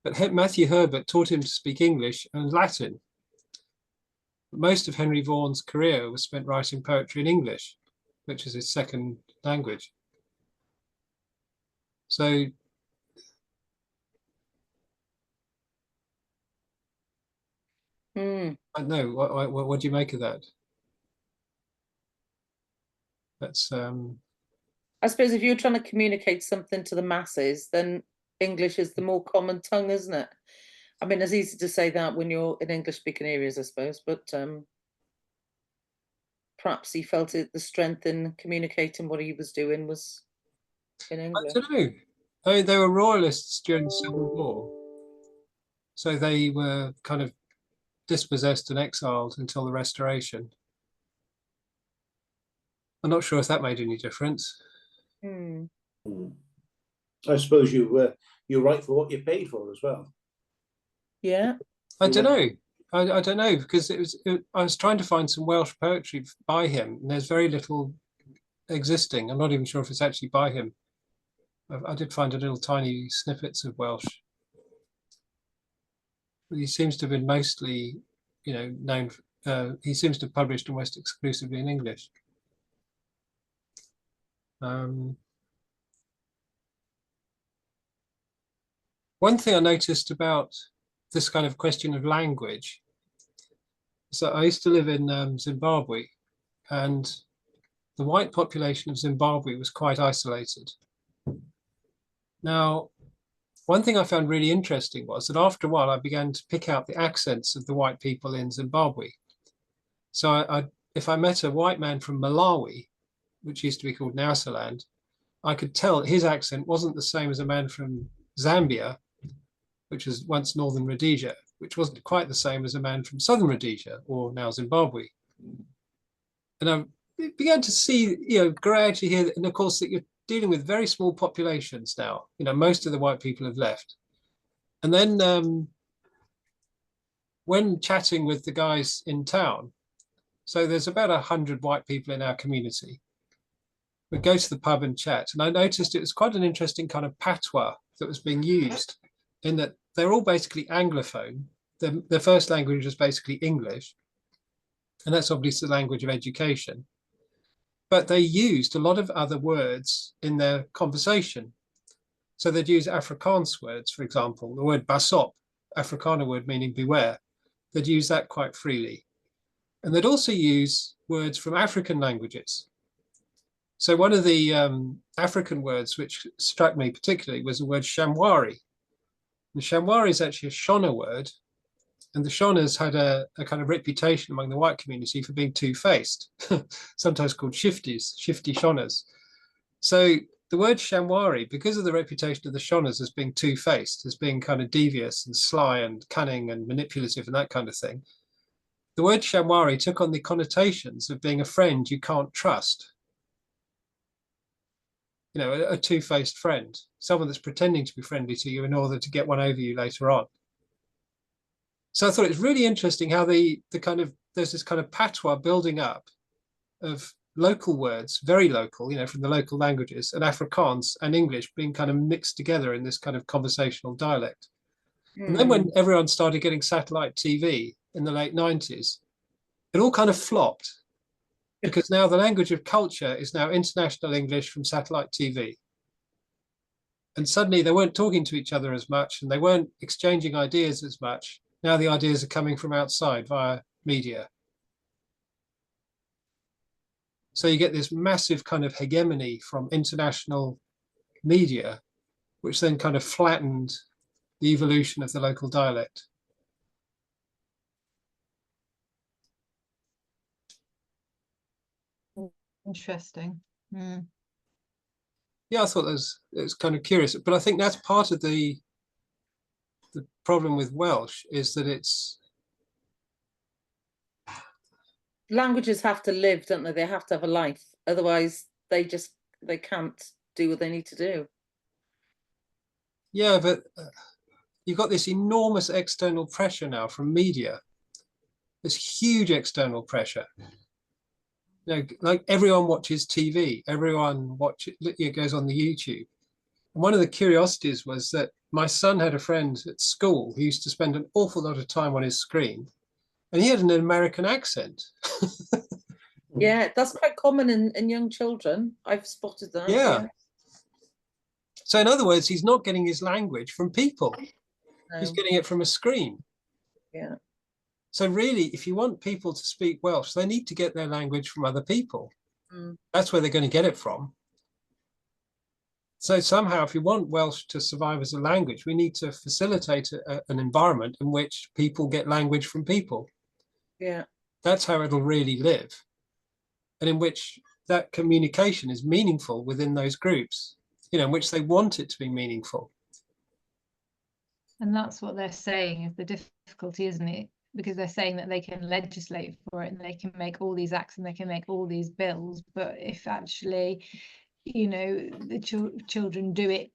But Matthew Herbert taught him to speak English and Latin. But most of Henry Vaughan's career was spent writing poetry in English, which is his second language. So I don't know, what do you make of that? That's I suppose if you're trying to communicate something to the masses, then English is the more common tongue, isn't it? I mean, it's easy to say that when you're in English-speaking areas, I suppose, but perhaps he felt the strength in communicating what he was doing was in English. I don't know. I mean, they were royalists during the Civil War, so they were kind of dispossessed and exiled until the Restoration. I'm not sure if that made any difference. I suppose you write for what you're paid for as well. Yeah. I don't know. I don't know, because I was trying to find some Welsh poetry by him, and there's very little existing. I'm not even sure if it's actually by him. I did find a little tiny snippets of Welsh. But he seems to have been mostly, known. He seems to have published almost exclusively in English. One thing I noticed about this kind of question of language is that I used to live in Zimbabwe, and the white population of Zimbabwe was quite isolated. Now, one thing I found really interesting was that after a while, I began to pick out the accents of the white people in Zimbabwe. So if I met a white man from Malawi, which used to be called Nyasaland, I could tell his accent wasn't the same as a man from Zambia, which was once Northern Rhodesia, which wasn't quite the same as a man from Southern Rhodesia, or now Zimbabwe. And I began to see, gradually here, and of course, that you're dealing with very small populations now. Most of the white people have left. And then when chatting with the guys in town, so there's about 100 white people in our community. We'd go to the pub and chat, and I noticed it was quite an interesting kind of patois that was being used, in that they're all basically Anglophone. Their first language is basically English, and that's obviously the language of education. But they used a lot of other words in their conversation. So they'd use Afrikaans words, for example, the word basop, Afrikaner word meaning beware. They'd use that quite freely. And they'd also use words from African languages. So one of the African words which struck me particularly was the word shamwari. And shamwari is actually a Shona word. And the Shonas had a kind of reputation among the white community for being two-faced, sometimes called shifty Shonas. So the word shamwari, because of the reputation of the Shonas as being two-faced, as being kind of devious and sly and cunning and manipulative and that kind of thing, the word shamwari took on the connotations of being a friend you can't trust. A two-faced friend, someone that's pretending to be friendly to you in order to get one over you later on. So I thought it's really interesting how there's this kind of patois building up of local words, very local, from the local languages, and Afrikaans and English being kind of mixed together in this kind of conversational dialect. And then when everyone started getting satellite TV in the late 90s, it all kind of flopped, because now the language of culture is now international English from satellite TV. And suddenly they weren't talking to each other as much, and they weren't exchanging ideas as much. Now the ideas are coming from outside via media. So you get this massive kind of hegemony from international media, which then kind of flattened the evolution of the local dialect. Interesting. Yeah, I thought it was kind of curious, but I think that's part of the problem with Welsh, is that languages have to live, don't they? They have to have a life. Otherwise, they can't do what they need to do. Yeah, but you've got this enormous external pressure now from media. This huge external pressure. Like everyone watches TV, everyone goes on the YouTube. And one of the curiosities was that my son had a friend at school who used to spend an awful lot of time on his screen, and he had an American accent. Yeah, that's quite common in young children. I've spotted that. Yeah. So in other words, he's not getting his language from people. No. He's getting it from a screen. Yeah. So really, if you want people to speak Welsh, they need to get their language from other people. That's where they're going to get it from. So somehow, if you want Welsh to survive as a language, we need to facilitate an environment in which people get language from people. Yeah. That's how it'll really live. And in which that communication is meaningful within those groups, in which they want it to be meaningful. And that's what they're saying is the difficulty, isn't it? Because they're saying that they can legislate for it and they can make all these acts and they can make all these bills. But if actually, the children do it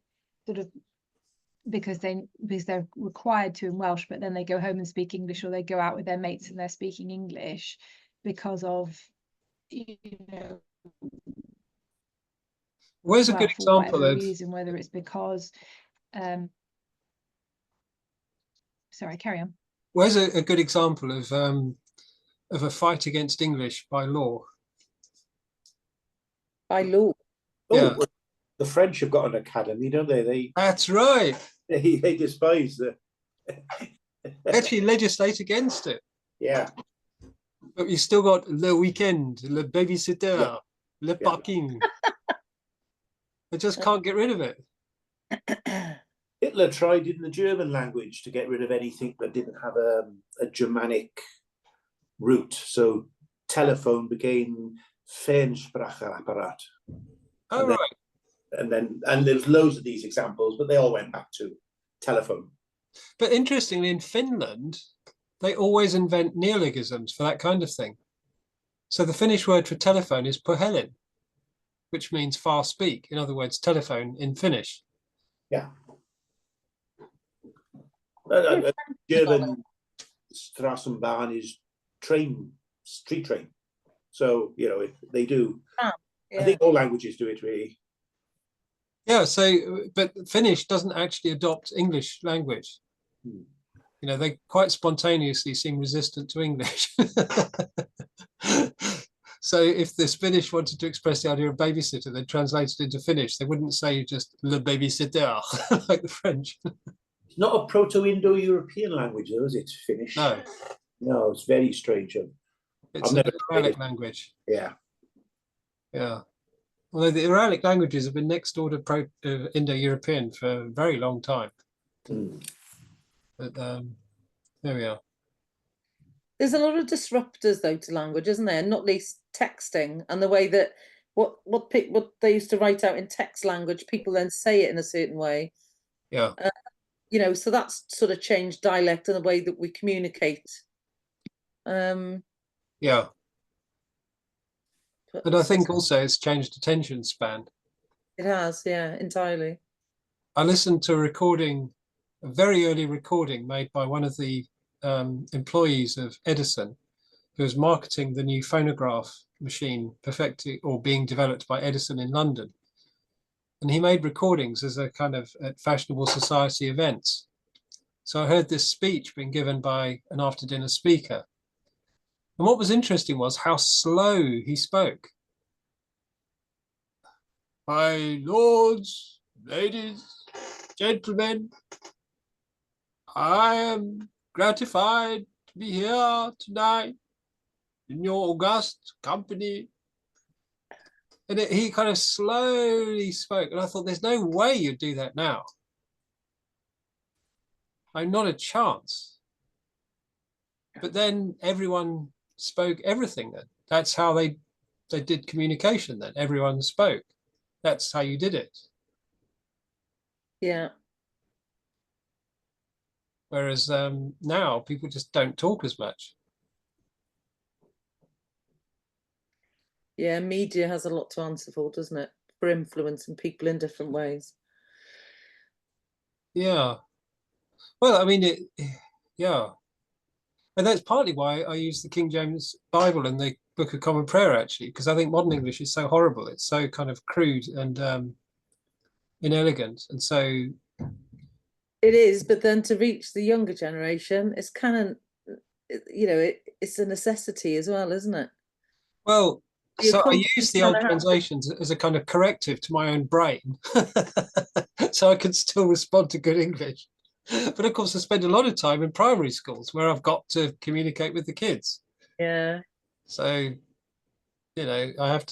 sort of because they're required to in Welsh, but then they go home and speak English, or they go out with their mates and they're speaking English because of, you know, Where's a well, good for example whatever of reason, whether it's because sorry, carry on. where's a good example of a fight against English by law? By law. Oh, Yeah. well, the French have got an academy, don't they? That's right. They despise the. Actually legislate against it. Yeah. But you still got le weekend, le babysitter, Yeah. le Yeah. parking. They just can't get rid of it. Hitler tried in the German language to get rid of anything that didn't have a Germanic root. So telephone became Fernspracherapparat. Oh, right. And there's loads of these examples, but they all went back to telephone. But interestingly, in Finland, they always invent neologisms for that kind of thing. So the Finnish word for telephone is puhelin, which means fast speak. In other words, telephone in Finnish. Yeah. German Straßenbahn is street train. So, you know, they do. Yeah. I think all languages do it, really. Yeah, so, but Finnish doesn't actually adopt English language. You know, they quite spontaneously seem resistant to English. So if the Finnish wanted to express the idea of babysitter, they'd translate it into Finnish. They wouldn't say just le babysitter like the French. It's not a Proto-Indo-European language, though, is it? Finnish? No. No, it's very strange. It's I've an never Uralic language. Yeah. Yeah. Although the Uralic languages have been next door to Indo-European for a very long time. But there we are. There's a lot of disruptors, though, to language, isn't there? Not least texting and the way that what they used to write out in text language, people then say it in a certain way. Yeah. You know, so that's sort of changed dialect and the way that we communicate. Yeah. And I think also it's changed attention span. It has, yeah, entirely. I listened to a very early recording made by one of the employees of Edison, who was marketing the new phonograph machine perfected or being developed by Edison in London. And he made recordings as a kind of at fashionable society events. So I heard this speech being given by an after dinner speaker. And what was interesting was how slow he spoke. My lords, ladies, gentlemen, I am gratified to be here tonight in your august company. And he kind of slowly spoke. And I thought, there's no way you'd do that now. Not a chance. But then everyone spoke everything then. That's how they did communication then. Everyone spoke. That's how you did it. Yeah. Whereas now people just don't talk as much. Yeah, media has a lot to answer for, doesn't it? For influencing people in different ways. Yeah. Well, I mean, yeah. And that's partly why I use the King James Bible and the Book of Common Prayer, actually, because I think modern English is so horrible. It's so kind of crude and inelegant. And so it is, but then to reach the younger generation, it's kind of, you know, it's a necessity as well, isn't it? Well, so I use the old translations as a kind of corrective to my own brain, so I can still respond to good English. But of course, I spend a lot of time in primary schools where I've got to communicate with the kids. Yeah. So, you know, I have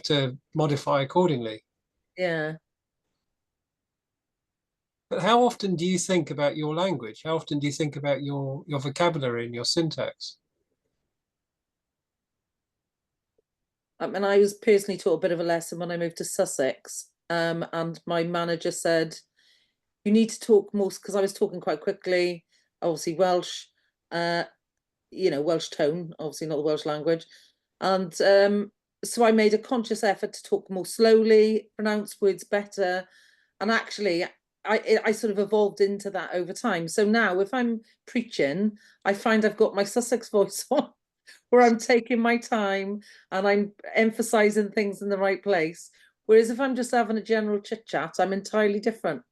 to modify accordingly. Yeah. But how often do you think about your language? How often do you think about your vocabulary and your syntax? I mean, I was personally taught a bit of a lesson when I moved to Sussex, and my manager said, you need to talk more, because I was talking quite quickly, obviously Welsh, you know, Welsh tone, obviously not the Welsh language. And so I made a conscious effort to talk more slowly, pronounce words better. And actually, I sort of evolved into that over time. So now if I'm preaching, I find I've got my Sussex voice on, where I'm taking my time and I'm emphasizing things in the right place. Whereas if I'm just having a general chit chat, I'm entirely different.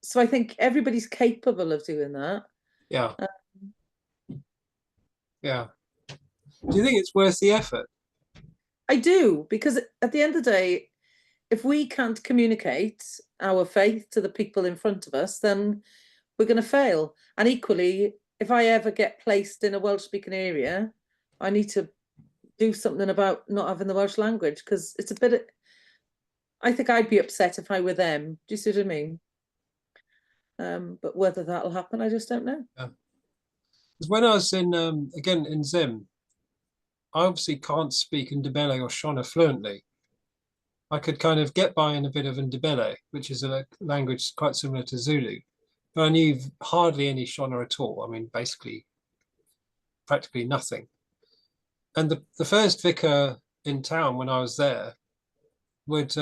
So I think everybody's capable of doing that. Yeah. Yeah. Do you think it's worth the effort? I do, because at the end of the day, if we can't communicate our faith to the people in front of us, then we're going to fail. And equally, if I ever get placed in a Welsh speaking area, I need to do something about not having the Welsh language, because it's a bit, I think I'd be upset if I were them. Do you see what I mean? But whether that'll happen, I just don't know. Yeah. Because when I was in, again, in Zim, I obviously can't speak Ndebele or Shona fluently. I could kind of get by in a bit of Ndebele, which is a language quite similar to Zulu, but I knew hardly any Shona at all. I mean, basically, practically nothing. And the first vicar in town when I was there would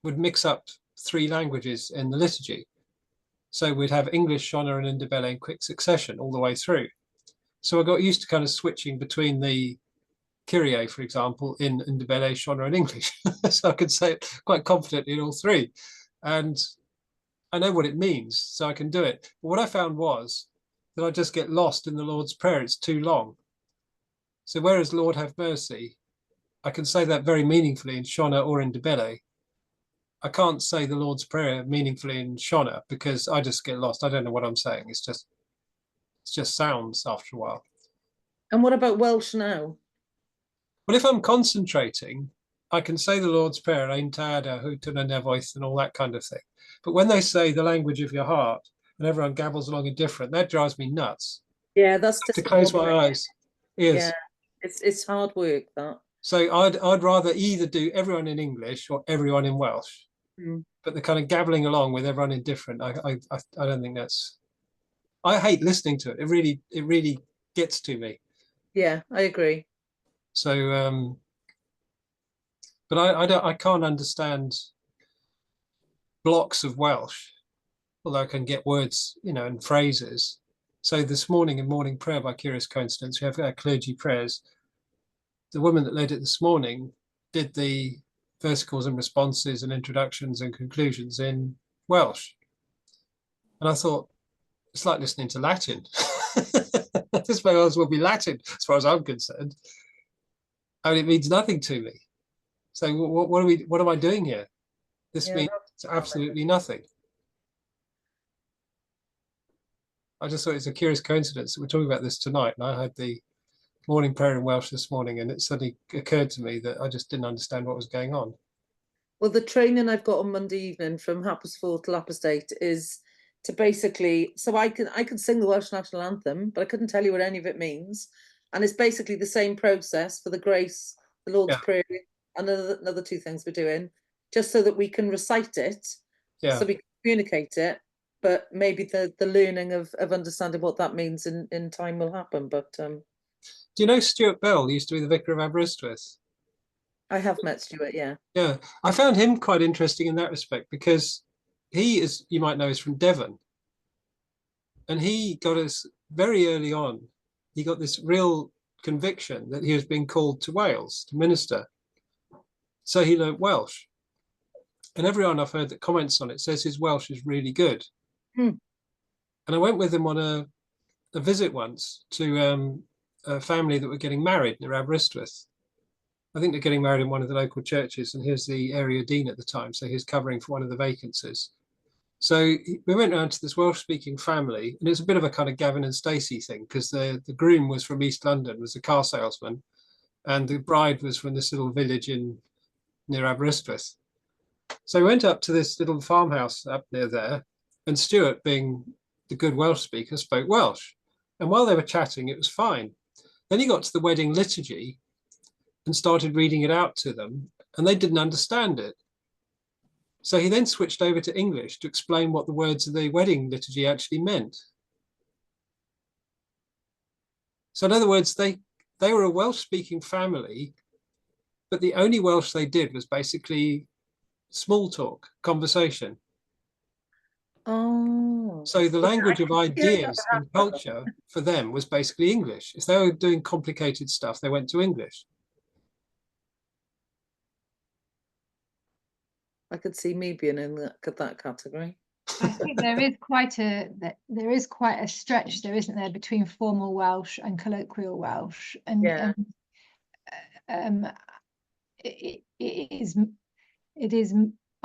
mix up 3 languages in the liturgy. So we'd have English, Shona, and Ndebele in quick succession all the way through. So I got used to kind of switching between the Kyrie, for example, in Ndebele, Shona, and English. So I could say it quite confidently in all 3. And I know what it means, so I can do it. But what I found was that I just get lost in the Lord's Prayer. It's too long. So whereas Lord have mercy, I can say that very meaningfully in Shona or in Ndebele. I can't say the Lord's Prayer meaningfully in Shona because I just get lost. I don't know what I'm saying. It's just sounds after a while. And what about Welsh now? Well, if I'm concentrating, I can say the Lord's Prayer, Ein Tada, Hutuna Nevoith, and all that kind of thing. But when they say the language of your heart and everyone gabbles along in different, that drives me nuts. Yeah, that's to close my eyes. Yes. Yeah, it's hard work, that. So I'd rather either do everyone in English or everyone in Welsh. But the kind of gabbling along with everyone in different, I don't think that's. I hate listening to it. It really gets to me. Yeah, I agree. So, but I can't understand blocks of Welsh, although I can get words, and phrases. So this morning in morning prayer, by curious coincidence, we have our clergy prayers. The woman that led it this morning did the versicles and responses and introductions and conclusions in Welsh. And I thought, it's like listening to Latin. This may as well be Latin, as far as I'm concerned. And it means nothing to me. So what am I doing here? This means absolutely nothing. I just thought it's a curious coincidence that we're talking about this tonight. And I had the morning prayer in Welsh this morning, and it suddenly occurred to me that I just didn't understand what was going on. Well, the training I've got on Monday evening from Happersforth to Lapperstate is to basically, so I can sing the Welsh National Anthem, but I couldn't tell you what any of it means. And it's basically the same process for the grace, the Lord's Prayer, and another 2 things we're doing, just so that we can recite it, so we can communicate it, but maybe the learning of understanding what that means in time will happen. But do you know Stuart Bell used to be the vicar of Aberystwyth? I have met Stuart, yeah. Yeah, I found him quite interesting in that respect because he is, you might know, is from Devon. And he got us very early on, he got this real conviction that he was being called to Wales to minister. So he learnt Welsh. And everyone I've heard that comments on it says his Welsh is really good. And I went with him on a visit once to a family that were getting married near Aberystwyth. I think they're getting married in one of the local churches, and here's the area dean at the time, so he's covering for one of the vacancies. So we went around to this Welsh-speaking family, and it's a bit of a kind of Gavin and Stacey thing, because the groom was from East London, was a car salesman, and the bride was from this little village near Aberystwyth. So we went up to this little farmhouse up near there, and Stuart, being the good Welsh speaker, spoke Welsh. And while they were chatting, it was fine. Then he got to the wedding liturgy and started reading it out to them, and they didn't understand it. So he then switched over to English to explain what the words of the wedding liturgy actually meant. So in other words, they were a Welsh-speaking family, but the only Welsh they did was basically small talk, conversation. Oh. So the language of Yeah, ideas and culture for them was basically English. If they were doing complicated stuff, they went to English. I could see me being in that category. I think there is quite a stretch there, isn't there, between formal Welsh and colloquial Welsh, and Yeah. It is.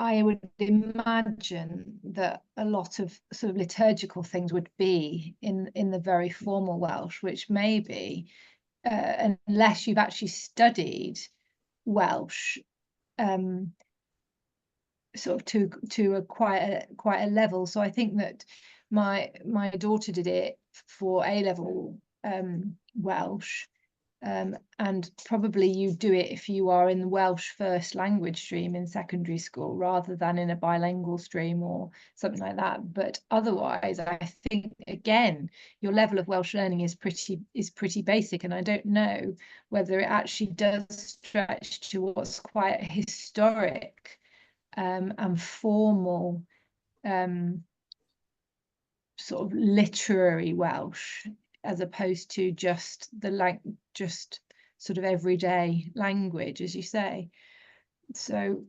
I would imagine that a lot of sort of liturgical things would be in the very formal Welsh, which maybe, unless you've actually studied Welsh, sort of to a quite a level. So I think that my daughter did it for A-level Welsh, and probably you do it if you are in the Welsh first language stream in secondary school rather than in a bilingual stream or something like that. But otherwise, I think again your level of Welsh learning is pretty basic, and I don't know whether it actually does stretch to what's quite historic and formal sort of literary Welsh, as opposed to just just sort of everyday language, as you say. So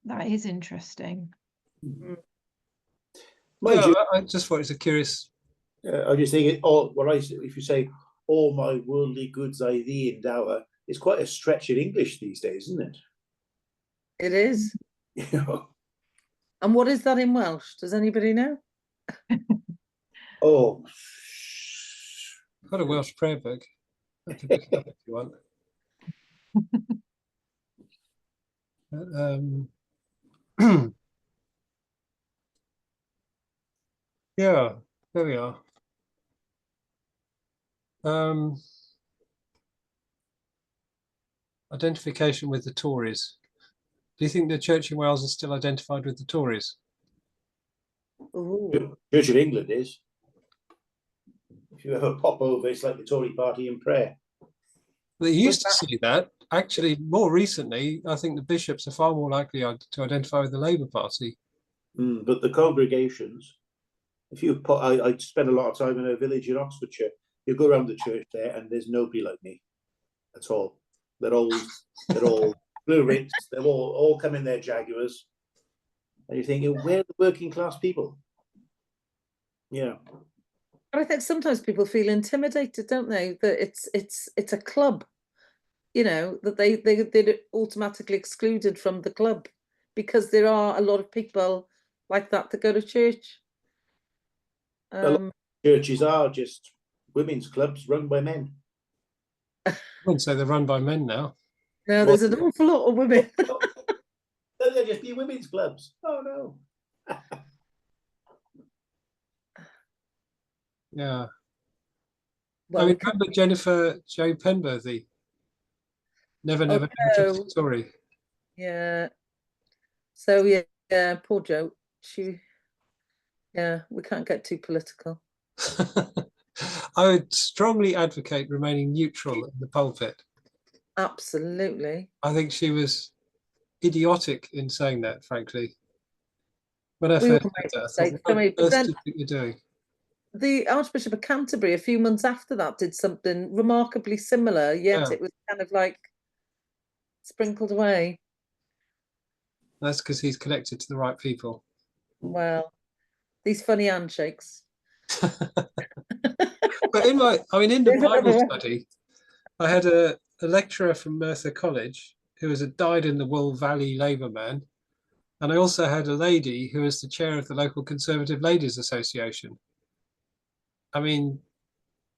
that is interesting. Yeah, I just thought it's a curious. I just think if you say all my worldly goods I thee endower, it's quite a stretch in English these days, isn't it? It is. And what is that in Welsh? Does anybody know? Oh, I've got a Welsh prayer book. I can look it up if you want. Yeah, there we are. Identification with the Tories. Do you think the Church in Wales is still identified with the Tories? Ooh. Church of England is. If you ever pop over, it's like the Tory party in prayer. They used to say that. Actually, more recently, I think the bishops are far more likely to identify with the Labour Party. But the congregations, if you put, I spent a lot of time in a village in Oxfordshire. You go around the church there, and there's nobody like me at all. They're all blue ricks. They're all come in their Jaguars, and you're thinking, where are the working class people? Yeah. But I think sometimes people feel intimidated, don't they? That it's a club, you know, that they're automatically excluded from the club because there are a lot of people like that go to church. A lot of churches are just women's clubs run by men. I wouldn't say they're run by men now. No, there's an awful lot of women. They'll just be women's clubs. Oh no. Yeah. Well, I mean, remember Jennifer Jo Penberthy? Never no. Tory. Yeah. So yeah, poor Jo. Yeah, we can't get too political. I would strongly advocate remaining neutral in the pulpit. Absolutely. I think she was idiotic in saying that, frankly. When I first heard that, I thought, what on earth do you think you're doing? The Archbishop of Canterbury, a few months after that, did something remarkably similar, yet it was kind of like sprinkled away. That's because he's connected to the right people. Well, these funny handshakes. But in the Bible study, I had a lecturer from Merthyr College who was a dyed-in-the-wool Valley Labour man. And I also had a lady who was the chair of the local Conservative Ladies Association. I mean,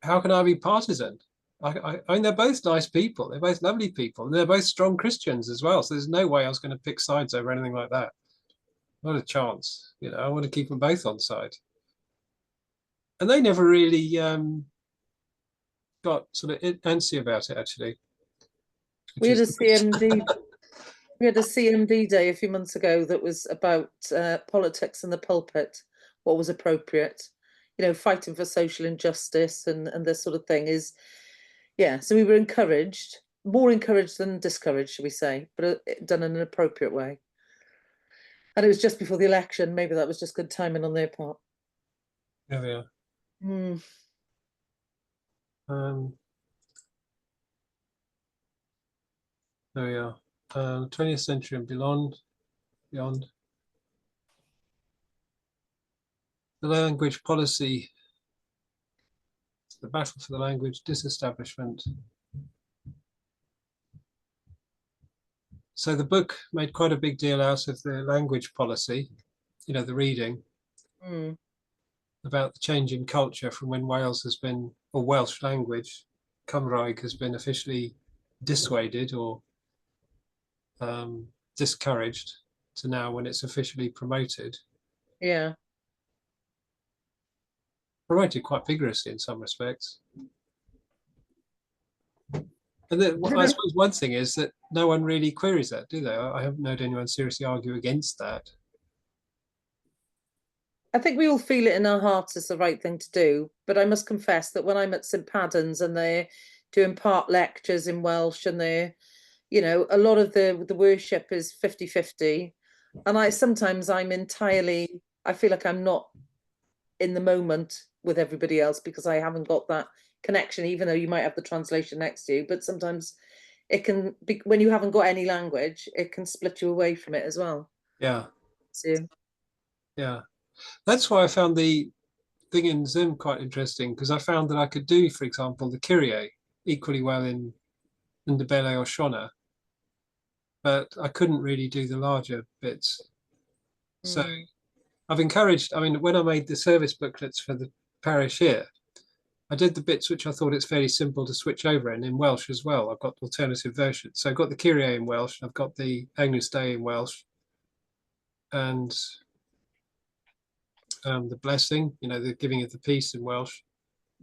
how can I be partisan? I mean, they're both nice people. They're both lovely people. And they're both strong Christians as well. So there's no way I was going to pick sides over anything like that. Not a chance. You know, I want to keep them both on side. And they never really got sort of antsy about it, actually. We had a CMD. We had a CMD day a few months ago that was about politics in the pulpit, what was appropriate, you know, fighting for social injustice and this sort of thing is, yeah. So we were encouraged, more encouraged than discouraged, should we say, but done in an appropriate way. And it was just before the election. Maybe that was just good timing on their part. There we are. There we are. 20th century and beyond. The language policy, the battle for the language disestablishment. So the book made quite a big deal out of the language policy, you know, the reading, about the change in culture from when Wales has been, or Welsh language, Cymraeg, has been officially dissuaded or discouraged, to now when it's officially promoted. Yeah. Promoted quite vigorously in some respects. And then I suppose one thing is that no one really queries that, do they? I haven't known anyone seriously argue against that. I think we all feel it in our hearts it's the right thing to do. But I must confess that when I'm at St. Paddens and they're doing part lectures in Welsh and they're, you know, a lot of the worship is 50-50. And I feel like I'm not in the moment with everybody else because I haven't got that connection, even though you might have the translation next to you. But sometimes it can be, when you haven't got any language, it can split you away from it as well. Yeah. So yeah. That's why I found the thing in Zoom quite interesting, because I found that I could do, for example, the Kyrie equally well in Ndebele or Shona, but I couldn't really do the larger bits. So I've encouraged, I mean, when I made the service booklets for the parish here, I did the bits which I thought it's fairly simple to switch over in Welsh as well. I've got alternative versions. So I've got the Kyrie in Welsh, I've got the Agnus Dei in Welsh, and the blessing, you know, the giving of the peace in Welsh.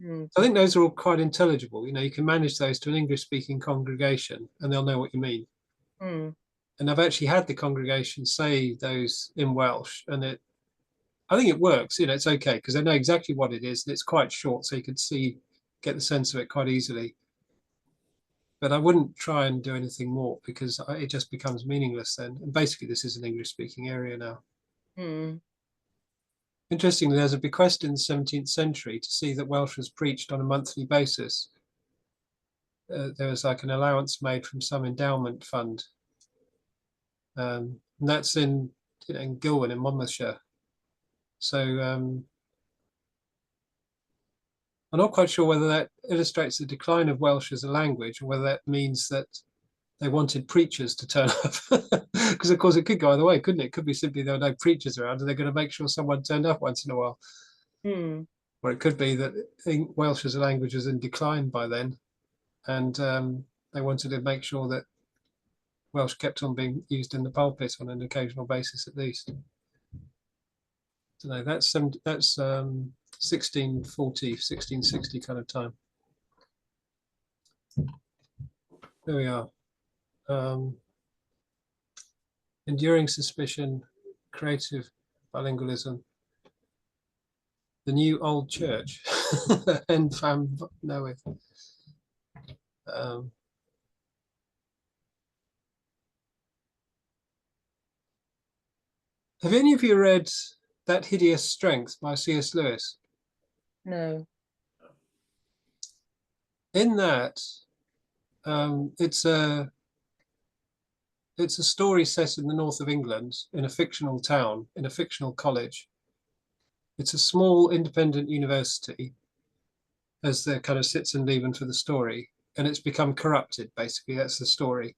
I think those are all quite intelligible. You know, you can manage those to an English-speaking congregation and they'll know what you mean. And I've actually had the congregation say those in Welsh, and I think it works. You know, it's okay because they know exactly what it is, and it's quite short, so you can get the sense of it quite easily. But I wouldn't try and do anything more because it just becomes meaningless then. And basically, this is an English-speaking area now. Interestingly, there's a bequest in the 17th century to see that Welsh was preached on a monthly basis. There was like an allowance made from some endowment fund. And that's in Gilwan in Monmouthshire. So I'm not quite sure whether that illustrates the decline of Welsh as a language or whether that means that they wanted preachers to turn up. Because of course it could go either way, couldn't it? It could be simply there were no preachers around and they're going to make sure someone turned up once in a while. Or it could be that Welsh as a language was in decline by then, and they wanted to make sure that Welsh kept on being used in the pulpit on an occasional basis at least. I don't know, that's 1640, 1660 kind of time. There we are. Enduring suspicion, creative bilingualism, the new old church, and fam knoweth. Have any of you read That Hideous Strength by C.S. Lewis? No. In that, it's a story set in the north of England, in a fictional town, in a fictional college. It's a small independent university, as the kind of sits and leaving for the story, and it's become corrupted, basically. That's the story.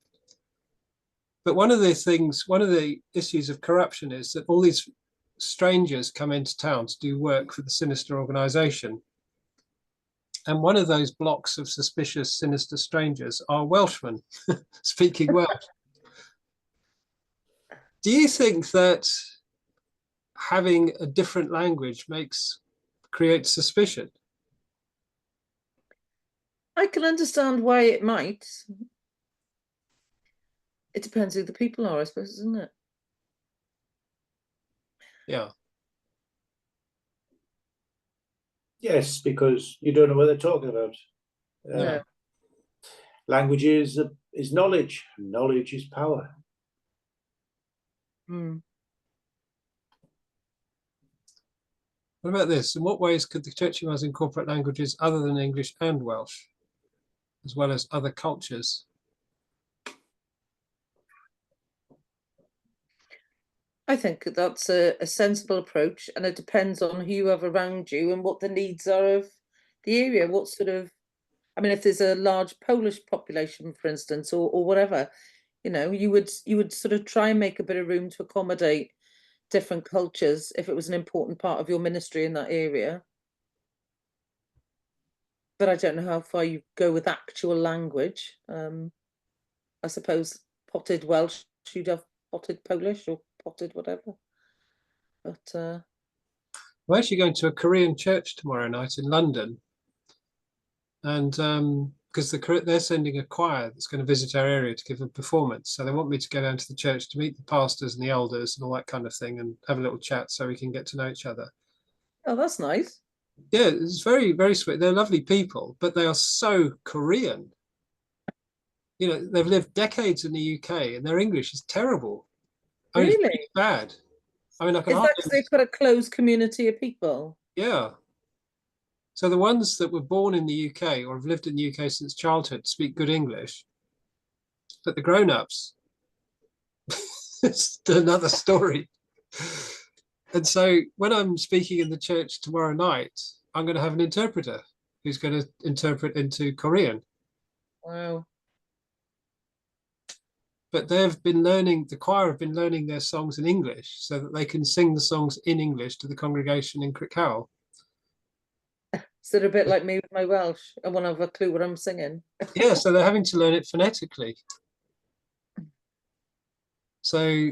But one of the issues of corruption is that all these strangers come into town to do work for the sinister organization. And one of those blocks of suspicious, sinister strangers are Welshmen speaking Welsh. Do you think that having a different language creates suspicion? I can understand why it might. It depends who the people are, I suppose, isn't it? Yeah. Yes, because you don't know what they're talking about. No. Language is knowledge. Knowledge is power. What about this? In what ways could the Church of Wales incorporate languages other than English and Welsh, as well as other cultures? I think that's a sensible approach, and it depends on who you have around you and what the needs are of the area. What sort of, I mean, if there's a large Polish population, for instance, or whatever, you would sort of try and make a bit of room to accommodate different cultures if it was an important part of your ministry in that area. But I don't know how far you go with actual language. I suppose potted Welsh, you'd have potted Polish or potted whatever. But I'm actually going to a Korean church tomorrow night in London, and because they're sending a choir that's going to visit our area to give a performance, so they want me to go down to the church to meet the pastors and the elders and all that kind of thing, and have a little chat so we can get to know each other. oh, that's nice. Yeah, it's very, very sweet. They're lovely people, but they are so Korean. They've lived decades in the UK, and their English is terrible. I mean, it's Really? pretty bad. I mean, I can Is that hardly. because they've got a closed community of people? Yeah. So the ones that were born in the UK or have lived in the UK since childhood speak good English, but the grown-ups, it's another story. And so when I'm speaking in the church tomorrow night, I'm going to have an interpreter who's going to interpret into Korean. Wow. But the choir have been learning their songs in English so that they can sing the songs in English to the congregation in Crickhowell. So they're a bit like me with my Welsh. I won't have a clue what I'm singing. Yeah, so they're having to learn it phonetically. So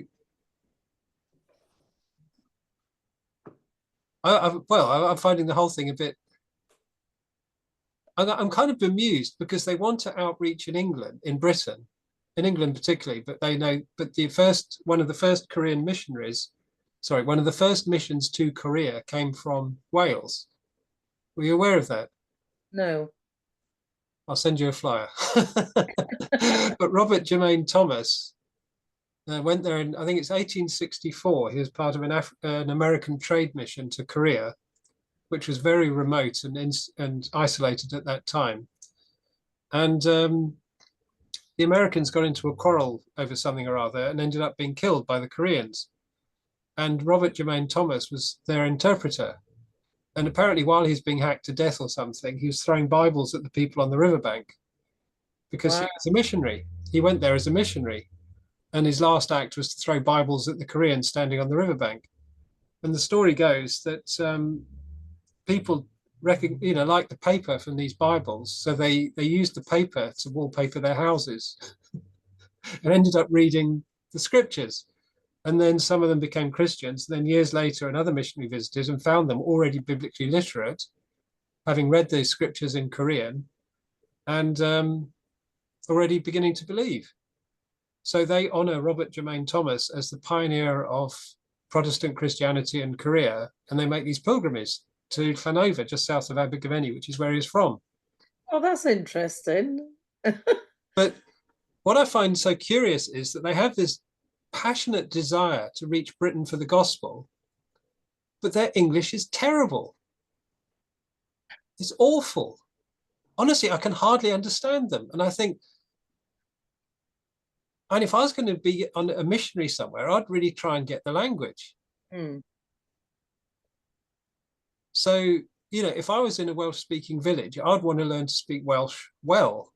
I'm finding the whole thing a bit. I'm kind of bemused because they want to outreach in England, in Britain, in England particularly, but one of the first Korean missionaries, one of the first missions to Korea came from Wales. Were you aware of that? No. I'll send you a flyer. But Robert Jermaine Thomas went there in, I think it's 1864. He was part of an American trade mission to Korea, which was very remote and isolated at that time. And the Americans got into a quarrel over something or other and ended up being killed by the Koreans. And Robert Jermaine Thomas was their interpreter. And apparently while he's being hacked to death or something, he was throwing Bibles at the people on the riverbank because he was a missionary. He went there as a missionary. And his last act was to throw Bibles at the Koreans standing on the riverbank. And the story goes that people like the paper from these Bibles, so they used the paper to wallpaper their houses and ended up reading the scriptures. And then some of them became Christians. Then years later, another missionary visited and found them already biblically literate, having read the scriptures in Korean and already beginning to believe. So they honor Robert Jermaine Thomas as the pioneer of Protestant Christianity in Korea, and they make these pilgrimages to Llanover, just south of Abergavenny, which is where he's from. Oh, that's interesting. But what I find so curious is that they have this passionate desire to reach Britain for the gospel, but their English is terrible. It's awful. Honestly, I can hardly understand them. And I think, and if I was going to be on a missionary somewhere, I'd really try and get the language. Mm. So, if I was in a Welsh-speaking village, I'd want to learn to speak Welsh well.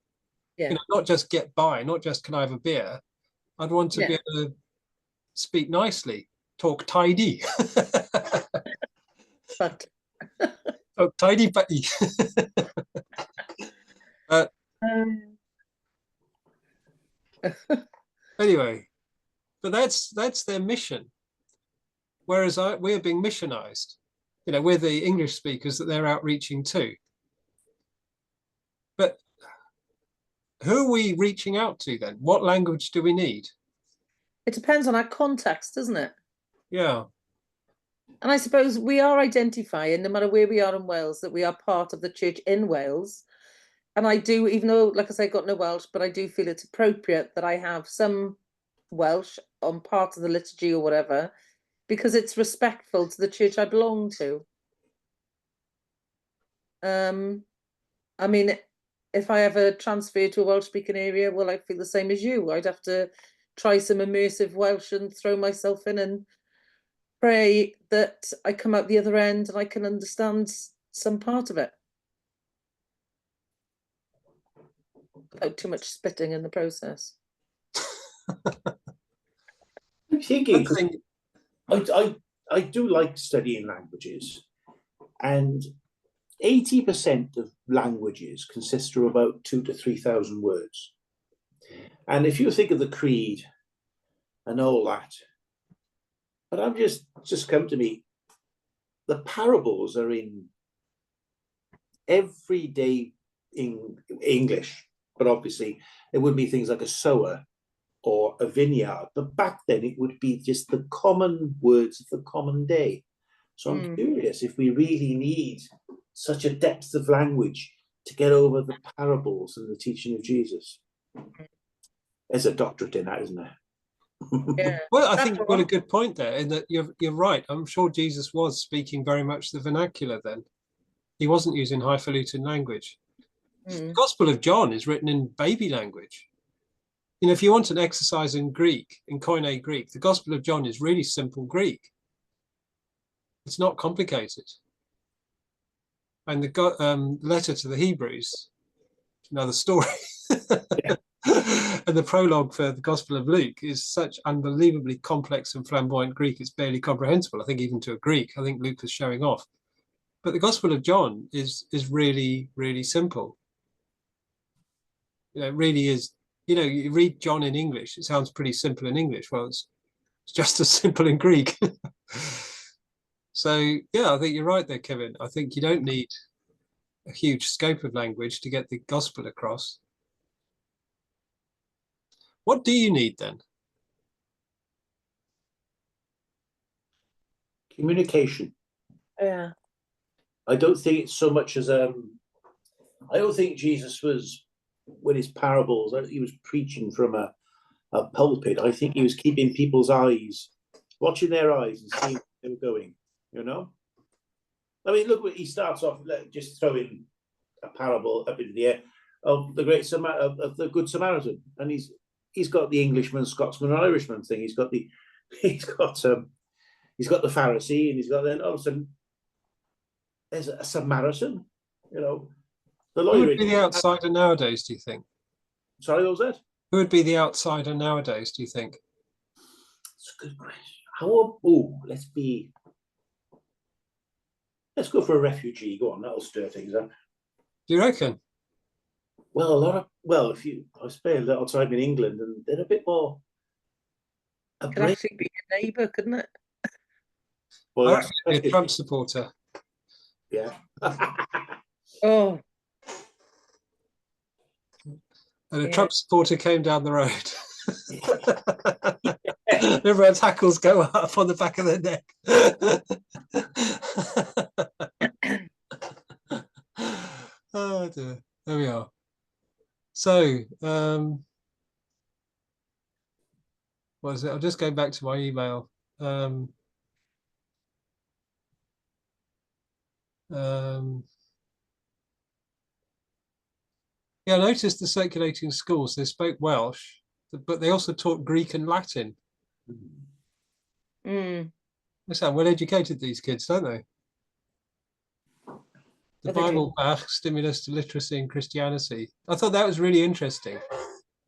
Yeah. Not just get by, not just can I have a beer. I'd want to be able to speak nicely, talk tidy. But talk tidy, buddy. Anyway, but that's their mission. Whereas we're being missionized. We're the English speakers that they're outreaching to. But who are we reaching out to then? What language do we need? it depends on our context, doesn't it? Yeah. And I suppose we are identifying, no matter where we are in Wales, that we are part of the church in Wales. And I do, even though, like I say, I got no Welsh, but I do feel it's appropriate that I have some Welsh on part of the liturgy or whatever, because it's respectful to the church I belong to. I mean, if I ever transfer to a Welsh speaking area, well, I feel the same as you. I'd have to try some immersive Welsh and throw myself in and pray that I come out the other end and I can understand some part of it without too much spitting in the process. I'm thinking, I do like studying languages, and 80% of languages consist of about 2,000 to 3,000 words. And if you think of the creed and all that, but I'm just come to me, the parables are in everyday English, but obviously it would be things like a sower or a vineyard. But back then it would be just the common words of the common day. So I'm curious if we really need such a depth of language to get over the parables and the teaching of Jesus. There's a doctorate in that, isn't there? Yeah. Well, I think you've got a good point there, in that you're right. I'm sure Jesus was speaking very much the vernacular then. He wasn't using highfalutin language. The Gospel of John is written in baby language. You know, if you want an exercise in Greek, in Koine Greek, the Gospel of John is really simple Greek. It's not complicated. And the letter to the Hebrews, another story. Yeah. And the prologue for the Gospel of Luke is such unbelievably complex and flamboyant Greek, it's barely comprehensible. I think even to a Greek, I think Luke was showing off. But the Gospel of John is really, really simple. You know, it really is. You know, you read John in English, it sounds pretty simple in English. Well, it's just as simple in Greek. So, yeah, I think you're right there, Kevin. I think you don't need a huge scope of language to get the gospel across. What do you need then? Communication. Yeah. I don't think it's so much as I don't think Jesus was, with his parables, he was preaching from a pulpit. I think he was keeping people's eyes, watching their eyes and seeing where they were going, you know? I mean, look, he starts off just throwing a parable up into the air of the of the Good Samaritan, and he's got the Englishman, Scotsman, and Irishman thing. He's got the Pharisee, and he's got then all of a sudden there's a Samaritan, you know. The lawyer. Who would be the outsider nowadays, do you think? Sorry, what was that? Who would be the outsider nowadays, do you think? That's a good question. Let's go for a refugee. Go on, that'll stir things up. Do you reckon? Well, I spent a little time in England, and they're a bit more. Could actually be a neighbour, couldn't it? Well, I reckon it'd be a Trump supporter. Yeah. Oh. And a Trump supporter came down the road. Everyone's hackles go up on the back of their neck. Oh dear. There we are. So, what is it? I'll just go back to my email. Yeah, I noticed the circulating schools, they spoke Welsh, but they also taught Greek and Latin. They sound well educated, these kids, don't they? The Bible, Bach, stimulus to literacy and Christianity. I thought that was really interesting.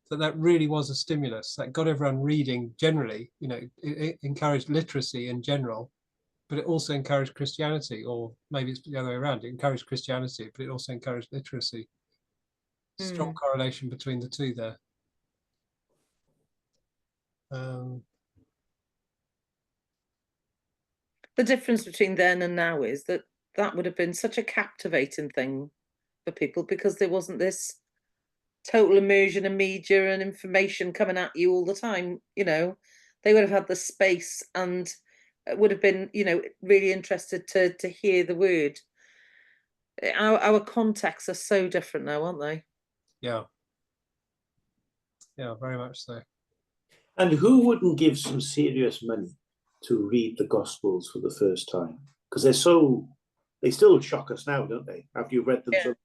That really was a stimulus that got everyone reading generally. You know, it encouraged literacy in general, but it also encouraged Christianity, or maybe it's the other way around. It encouraged Christianity, but it also encouraged literacy. Strong correlation between the two there. The difference between then and now is that would have been such a captivating thing for people, because there wasn't this total immersion in media and information coming at you all the time. You know, they would have had the space and would have been, you know, really interested to hear the word. Our contexts are so different now, aren't they? Yeah. Yeah, very much so. And who wouldn't give some serious money to read the Gospels for the first time? Because they're so they still shock us now, don't they? After you've read them. Yeah. So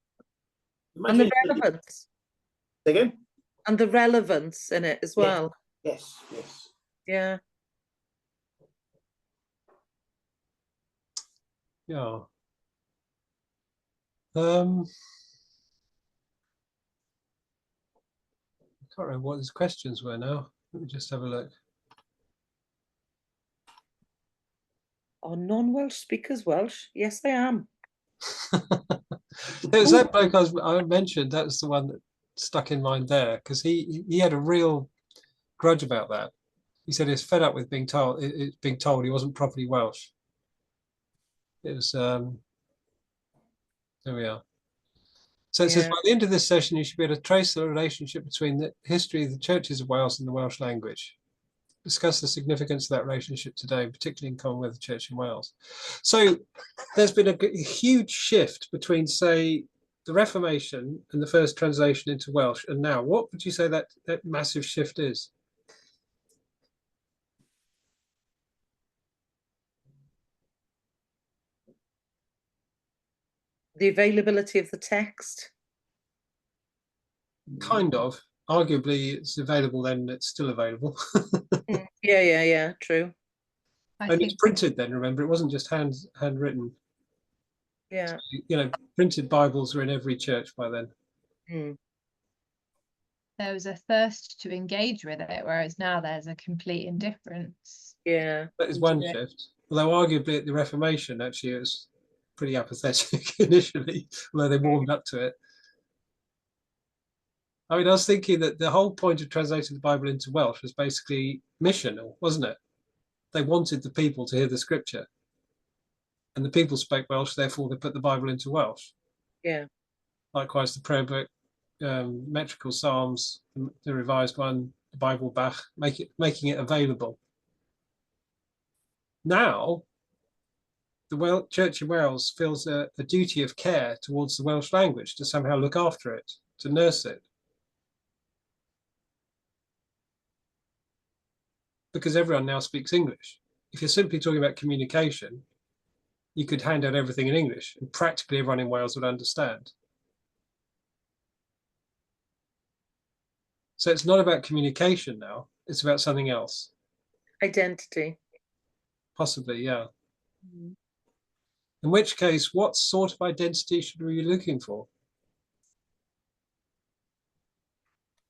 And the imagine relevance. again. And the relevance in it as well. Yes, yes. Yeah. Yeah. I can't remember what his questions were now. Let me just have a look. Are non-Welsh speakers Welsh? Yes, I am. It was that bloke I mentioned. That was the one that stuck in mind there, because he had a real grudge about that. He said he's fed up with being told he wasn't properly Welsh. It was there we are. So it says, by the end of this session, you should be able to trace the relationship between the history of the churches of Wales and the Welsh language. Discuss the significance of that relationship today, particularly in common with the Church in Wales. So there's been a huge shift between, say, the Reformation and the first translation into Welsh, and now. What would you say that massive shift is? The availability of the text. Kind of. Arguably, it's available then, it's still available. Yeah, true. And it's printed then, remember, it wasn't just handwritten. Yeah. So, you know, printed Bibles were in every church by then. There was a thirst to engage with it, whereas now there's a complete indifference. Yeah. That is one shift. Although arguably at the Reformation, actually, it was pretty apathetic initially, although they warmed up to it. I mean, I was thinking that the whole point of translating the Bible into Welsh was basically missional, wasn't it? They wanted the people to hear the scripture. And the people spoke Welsh, therefore they put the Bible into Welsh. Yeah. Likewise, the prayer book, metrical psalms, the revised one, the Bible Bach, making it available. Now, the Church in Wales feels a duty of care towards the Welsh language, to somehow look after it, to nurse it. Because everyone now speaks English. If you're simply talking about communication, you could hand out everything in English and practically everyone in Wales would understand. So it's not about communication now, it's about something else. Identity. Possibly, yeah. In which case, what sort of identity should we be looking for?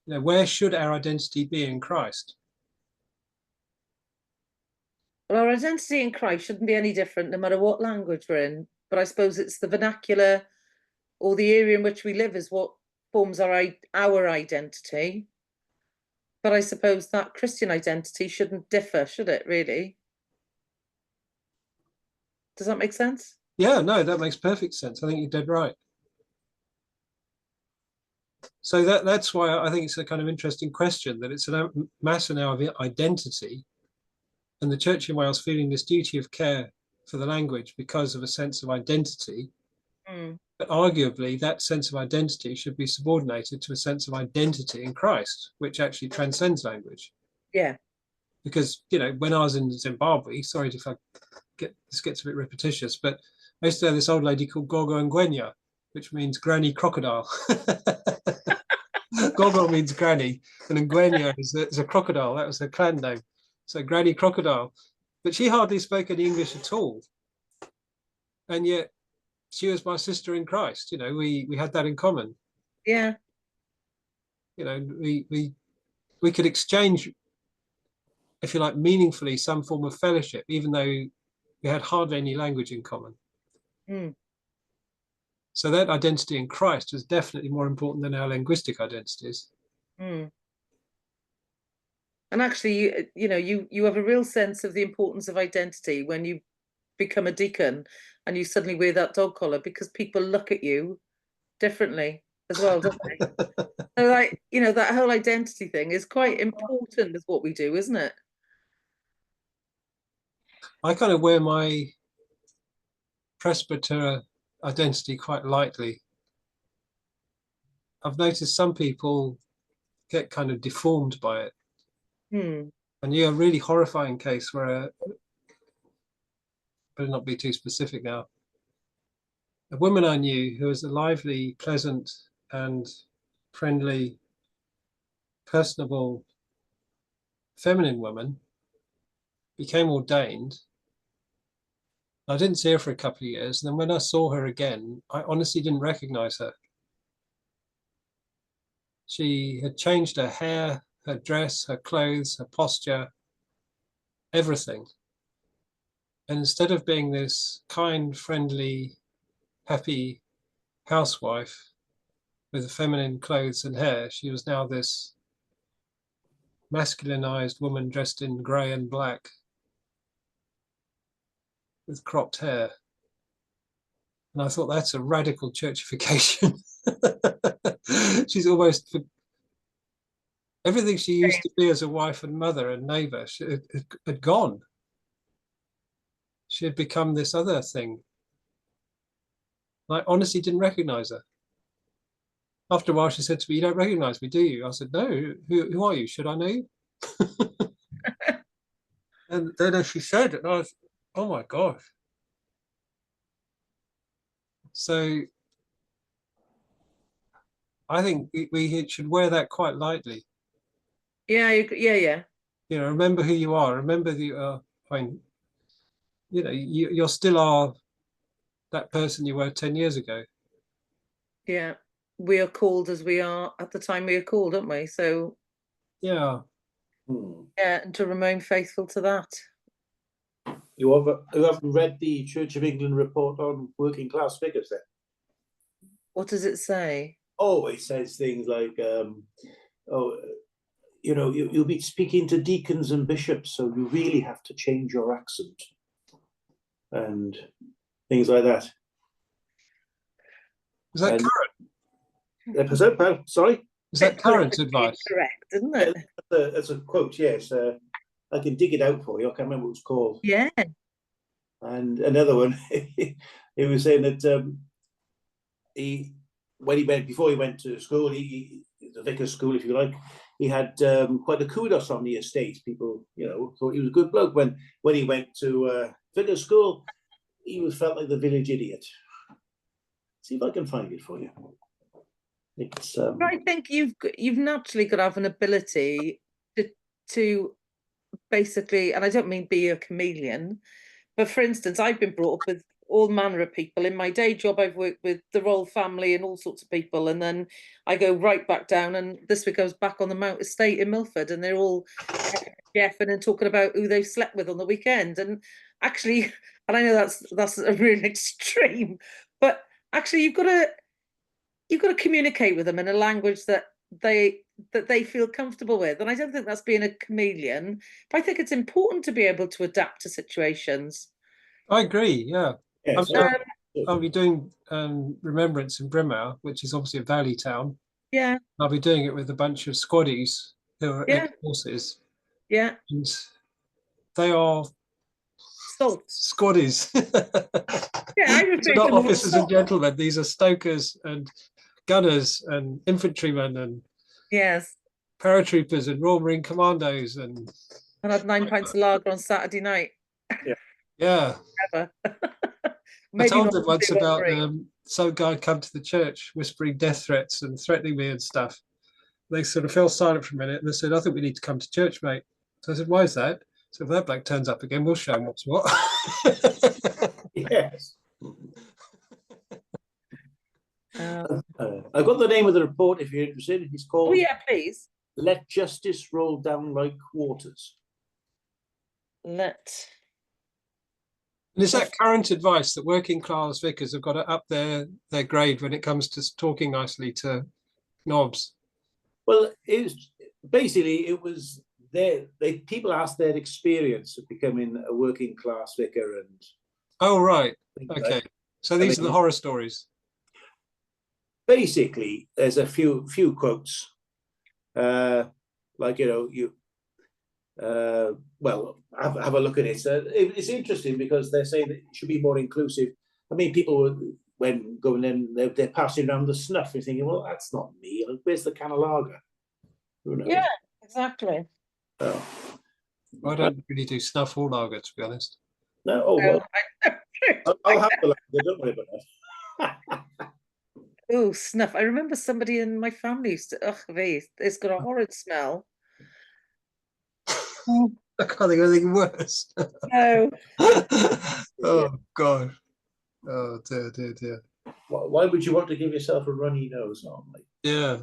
You know, where should our identity be in Christ? Well, our identity in Christ shouldn't be any different no matter what language we're in. But I suppose it's the vernacular or the area in which we live is what forms our identity. But I suppose that Christian identity shouldn't differ, should it, really? Does that make sense? Yeah, no, that makes perfect sense. I think you're dead right. So that's why I think it's a kind of interesting question, that it's a matter now of identity, and the Church in Wales feeling this duty of care for the language because of a sense of identity. But arguably, that sense of identity should be subordinated to a sense of identity in Christ, which actually transcends language. Yeah. Because, you know, when I was in Zimbabwe, sorry if this gets a bit repetitious, but I used to have this old lady called Gogo Ngwenya, which means granny crocodile. Gogo means granny, and Ngwenya is a crocodile. That was her clan name. So Granny Crocodile. But she hardly spoke any English at all. And yet she was my sister in Christ. You know, we had that in common. Yeah. You know, we could exchange, if you like, meaningfully some form of fellowship, even though we had hardly any language in common. So that identity in Christ was definitely more important than our linguistic identities. And actually, you have a real sense of the importance of identity when you become a deacon and you suddenly wear that dog collar, because people look at you differently as well, don't they? So, like, that whole identity thing is quite important with what we do, isn't it? I kind of wear my presbyter identity quite lightly. I've noticed some people get kind of deformed by it. And you're a really horrifying case where better not be too specific now. a woman I knew who was a lively, pleasant, and friendly, personable, feminine woman, became ordained. I didn't see her for a couple of years. And then when I saw her again, I honestly didn't recognize her. She had changed her hair, her dress, her clothes, her posture, everything. And instead of being this kind, friendly, happy housewife with feminine clothes and hair, she was now this masculinized woman dressed in grey and black with cropped hair. And I thought, that's a radical churchification. She's almost, everything she used to be as a wife and mother and neighbor had gone. She had become this other thing. I honestly didn't recognize her. After a while, she said to me, "You don't recognize me, do you?" I said, "No, who are you? Should I know you?" And then as she said it, I was, oh my gosh. So I think we should wear that quite lightly. Yeah, yeah. You know, remember who you are. Remember that you are, I mean, you know, you still are that person you were 10 years ago. Yeah. We are called as we are at the time we are called, aren't we? So yeah. Yeah, and to remain faithful to that. You haven't read the Church of England report on working class figures then? What does it say? Oh, it says things like, you know, you'll be speaking to deacons and bishops, so you really have to change your accent and things like that. Is that current? Sorry? Is that current advice? Correct, isn't it? That's a quote, yes. I can dig it out for you. I can't remember what it's called. Yeah. And another one, he was saying that before he went to school, the vicar's school, if you like, he had quite a kudos on the estate. People, you know, thought he was a good bloke. When he went to vicar's school, he felt like the village idiot. See if I can find it for you. It's. I think you've naturally got to have an ability to basically, and I don't mean be a chameleon, but for instance, I've been brought up with all manner of people. In my day job, I've worked with the royal family and all sorts of people, and then I go right back down, and this week I was back on the Mount Estate in Milford, and they're all jeffing and talking about who they've slept with on the weekend. And actually, and I know that's a real extreme, but actually you've got to communicate with them in a language that they feel comfortable with. And I don't think that's being a chameleon, but I think it's important to be able to adapt to situations. I agree, yeah. Yes, I'll be doing Remembrance in Brimhow, which is obviously a valley town. Yeah. I'll be doing it with a bunch of squaddies who are ex-forces. Yeah. And they are squaddies. Yeah, I refer so not officers and gentlemen. These are stokers and gunners and infantrymen and paratroopers and Royal Marine Commandos and had 9 pints of lager on Saturday night. Yeah. I told them once about some guy come to the church whispering death threats and threatening me and stuff. They sort of fell silent for a minute and they said, "I think we need to come to church, mate." So I said, "Why is that?" So if that bloke turns up again, we'll show him what's what. Yes. I've got the name of the report if you're interested. It's called Oh yeah, please. Let Justice Roll Down Like Waters. And is that current advice that working class vicars have got to up their grade when it comes to talking nicely to knobs? Well, it was people asked their experience of becoming a working class vicar and. Oh right, okay. So these are the horror stories. Basically, there's a few quotes, like well, have a look at it. It's interesting because they're saying that it should be more inclusive. I mean, people when going in, they're passing around the snuff and thinking, well, that's not me. Like, where's the can of lager? Who knows? Yeah, exactly. Oh. I don't really do snuff or lager, to be honest. No, well, I'll have the lager. Don't worry about that. Oh, snuff. I remember somebody in my family used to, ugh, it's got a horrid smell. I can't think of anything worse. No. Oh God. Oh dear, dear, dear. Why would you want to give yourself a runny nose normally? Yeah,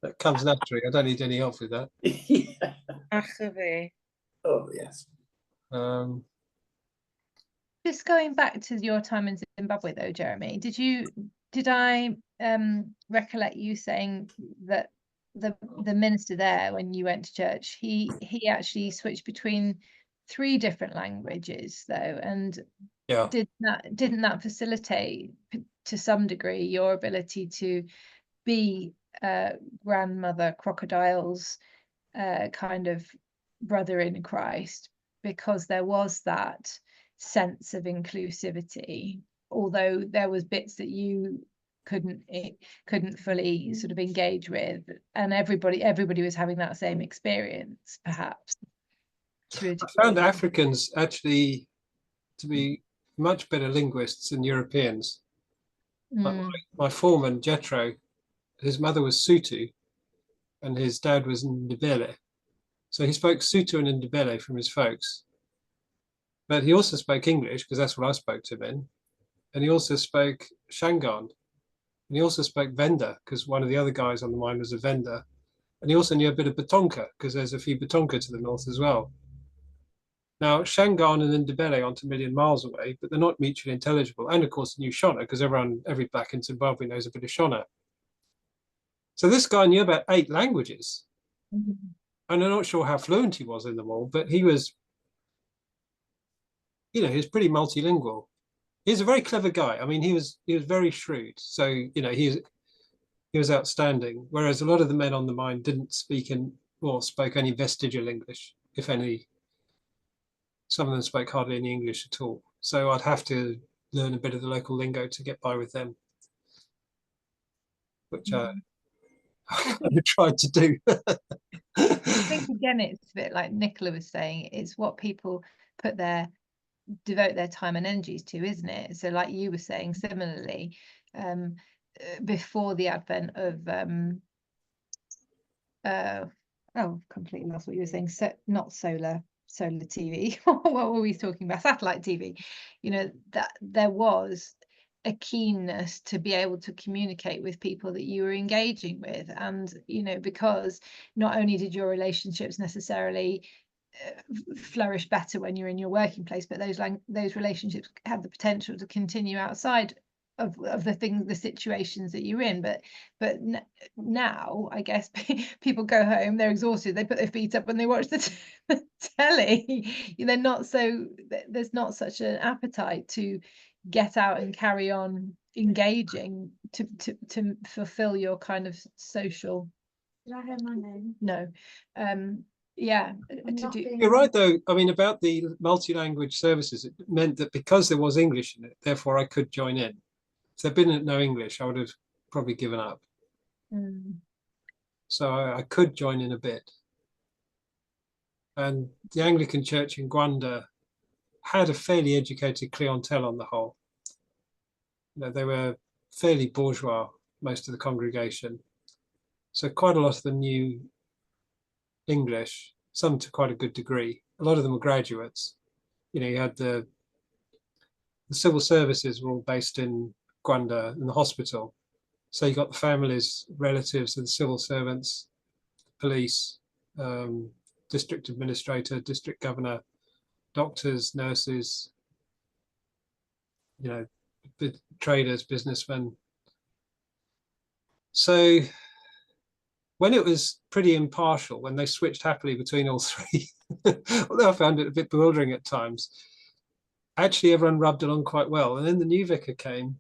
that comes naturally. I don't need any help with that. Yeah. Ach, a fi. Oh, yes. Just going back to your time in Zimbabwe though, Jeremy, did I recollect you saying that the minister there, when you went to church, he actually switched between 3 different languages though, and Yeah. didn't that facilitate to some degree your ability to be grandmother Crocodile's kind of brother in Christ, because there was that sense of inclusivity, although there was bits that you couldn't fully sort of engage with, and everybody was having that same experience, perhaps, to a I degree. found Africans actually to be much better linguists than Europeans. My foreman, Jethro, his mother was Sutu and his dad was Ndebele. So he spoke Sutu and Ndebele from his folks. But he also spoke English, because that's what I spoke to him in. And he also spoke Shangaan. And he also spoke Venda, because one of the other guys on the mine was a Venda. And he also knew a bit of Batonka, because there's a few Batonka to the north as well. Now, Shangaan and Ndebele aren't a million miles away, but they're not mutually intelligible. And of course, he knew Shona, because every black in Zimbabwe knows a bit of Shona. So this guy knew about 8 languages. And I'm not sure how fluent he was in them all, but he was, he was pretty multilingual. He's a very clever guy. I mean, he was very shrewd. So, he was outstanding. Whereas a lot of the men on the mine didn't speak spoke any vestigial English, if any. Some of them spoke hardly any English at all. So I'd have to learn a bit of the local lingo to get by with them, which I tried to do. I think again, it's a bit like Nicola was saying, it's what people devote their time and energies to, isn't it? So like you were saying, similarly, before the advent of completely lost what you were saying. So not solar TV. What were we talking about? Satellite TV. That there was a keenness to be able to communicate with people that you were engaging with, and because not only did your relationships necessarily flourish better when you're in your working place, but those relationships have the potential to continue outside of the situations that you're in. But now I guess people go home, they're exhausted, they put their feet up when they watch the telly. There's not such an appetite to get out and carry on engaging to fulfill your kind of social. Did I hear my name? No. Yeah. You're right, though. I mean, about the multi-language services, it meant that because there was English in it, therefore I could join in. If there'd been no English, I would have probably given up. So I could join in a bit. And the Anglican Church in Gwanda had a fairly educated clientele on the whole. They were fairly bourgeois, most of the congregation. So quite a lot of them knew English, some to quite a good degree. A lot of them were graduates. You had the civil services were all based in Gwanda, in the hospital. So you got the families, relatives of the civil servants, police, district administrator, district governor, doctors, nurses, traders, businessmen. So when it was pretty impartial, when they switched happily between all 3, although I found it a bit bewildering at times, actually everyone rubbed along quite well. And then the new vicar came.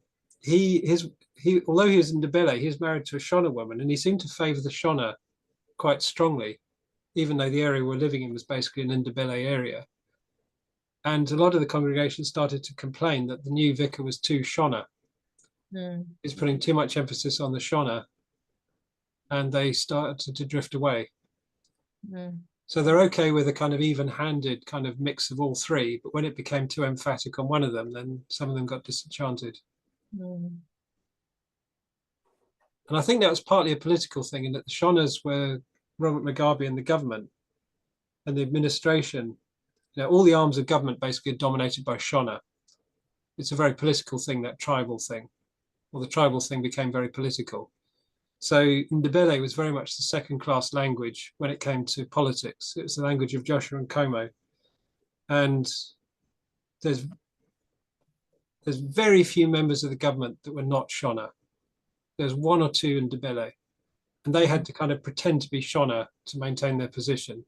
Although he was in Ndebele, he was married to a Shona woman, and he seemed to favour the Shona quite strongly, even though the area we're living in was basically an Ndebele area. And a lot of the congregation started to complain that the new vicar was too Shona. He's putting too much emphasis on the Shona, and they started to drift away. So they're okay with a kind of even-handed kind of mix of all 3, but when it became too emphatic on one of them, then some of them got disenchanted. And I think that was partly a political thing, in that the Shonnas were Robert Mugabe and the government and the administration. You know, all the arms of government basically are dominated by Shona. It's a very political thing, that tribal thing. Well, the tribal thing became very political. So Ndebele was very much the second-class language when it came to politics. It was the language of Joshua and Como. And there's very few members of the government that were not Shona. There's one or two in Ndebele, and they had to kind of pretend to be Shona to maintain their position.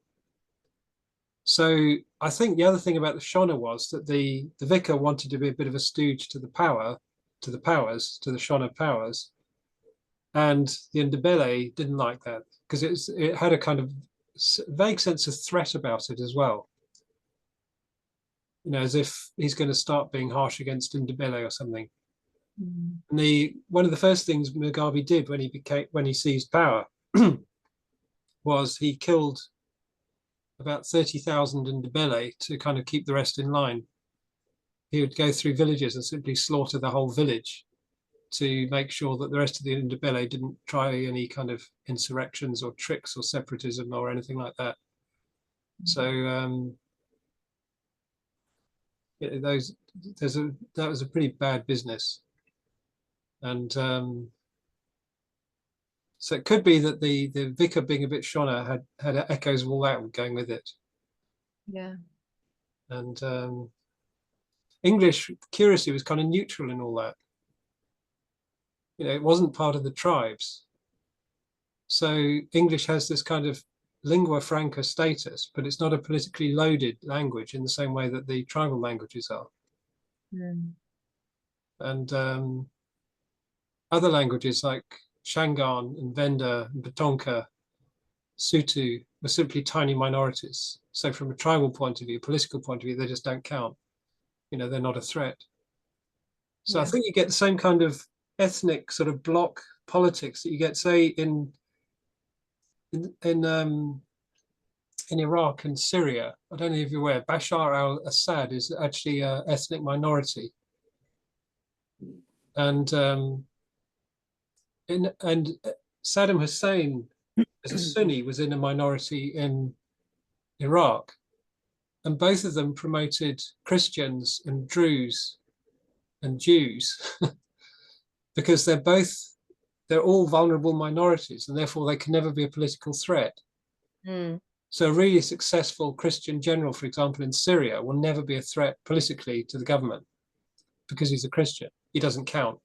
So I think the other thing about the Shona was that the vicar wanted to be a bit of a stooge to the powers, to the Shona powers. And the Ndebele didn't like that, because it had a kind of vague sense of threat about it as well. You know, as if he's going to start being harsh against Ndebele or something. Mm. And one of the first things Mugabe did when he seized power was he killed about 30,000 Ndebele to kind of keep the rest in line. He would go through villages and simply slaughter the whole village to make sure that the rest of the Ndebele didn't try any kind of insurrections or tricks or separatism or anything like that. So that was a pretty bad business. And so it could be that the vicar being a bit Shona had echoes of all that going with it. Yeah. And English, curiously, was kind of neutral in all that. You know, it wasn't part of the tribes. So English has this kind of lingua franca status, but it's not a politically loaded language in the same way that the tribal languages are. Mm. And other languages like Shangaan and Venda and Batonka, Sutu were simply tiny minorities. So from a tribal point of view, political point of view, they just don't count. You know, they're not a threat. So yeah. I think you get the same kind of ethnic sort of bloc politics that you get, say, in Iraq and Syria. I don't know if you're aware, Bashar al-Assad is actually an ethnic minority. And Saddam Hussein, as a Sunni, was in a minority in Iraq. And both of them promoted Christians and Druze and Jews because they're all vulnerable minorities, and therefore they can never be a political threat. Mm. So a really successful Christian general, for example, in Syria, will never be a threat politically to the government because he's a Christian. He doesn't count.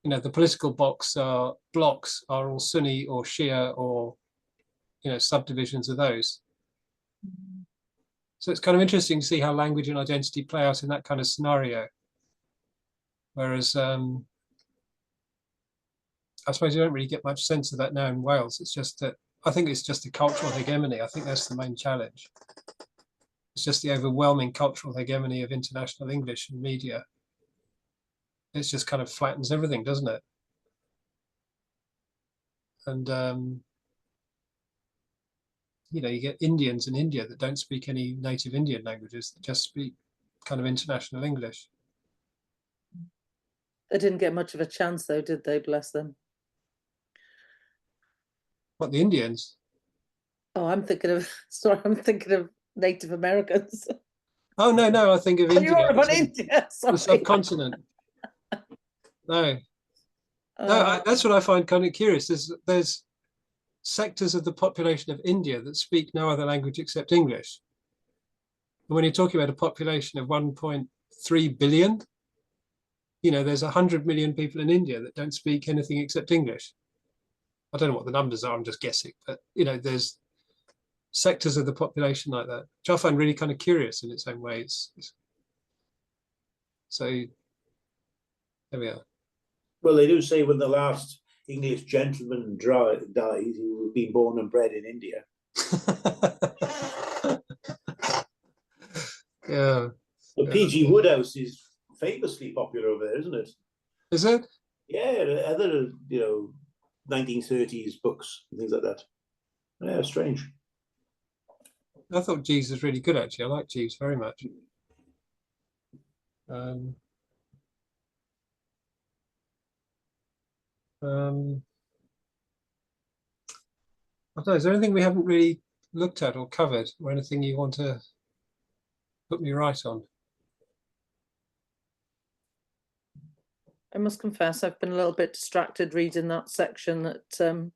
You know, the political blocks are all Sunni or Shia or, you know, subdivisions of those. Mm. So it's kind of interesting to see how language and identity play out in that kind of scenario. Whereas I suppose you don't really get much sense of that now in Wales. It's just that I think it's just the cultural hegemony. I think that's the main challenge. It's just the overwhelming cultural hegemony of international English and media. It just kind of flattens everything, doesn't it? And you know, you get Indians in India that don't speak any native Indian languages, that just speak kind of international English. They didn't get much of a chance, though, did they? Bless them. What, the Indians? Oh, I'm thinking of Native Americans. Oh, no, I think of India. You're on about India, sorry. The subcontinent. No. That's what I find kind of curious. There's sectors of the population of India that speak no other language except English. And when you're talking about a population of 1.3 billion, you know, there's 100 million people in India that don't speak anything except English. I don't know what the numbers are, I'm just guessing, but, you know, there's sectors of the population like that, which I find really kind of curious in its own way. So there we are. Well, they do say when the last English gentleman died, he was being born and bred in India. Yeah. But P.G. Wodehouse is famously popular over there, isn't it? Is it? Yeah, other, you know, 1930s books and things like that. Yeah, strange. I thought Jeeves was really good, actually. I like Jeeves very much. I don't know, is there anything we haven't really looked at or covered, or anything you want to put me right on? I must confess, I've been a little bit distracted reading that section that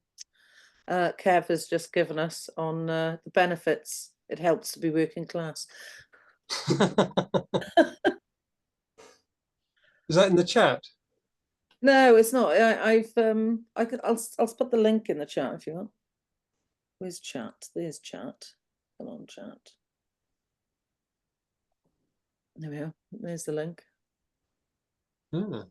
Kev has just given us on the benefits it helps to be working class. Is that in the chat? No, it's not. I'll put the link in the chat if you want. Where's chat? There's chat. Come on, chat. There we are. There's the link. Hmm.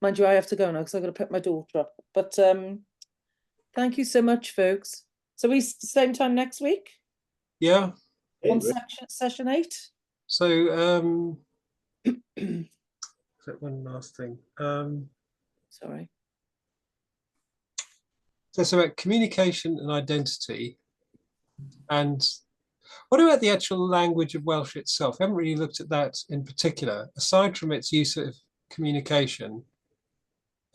Mind you, I have to go now because I've got to pick my daughter up. But thank you so much, folks. So we same time next week Yeah. on session 8. So one last thing. Sorry. So it's about communication and identity. And what about the actual language of Welsh itself? I haven't really looked at that in particular, aside from its use of communication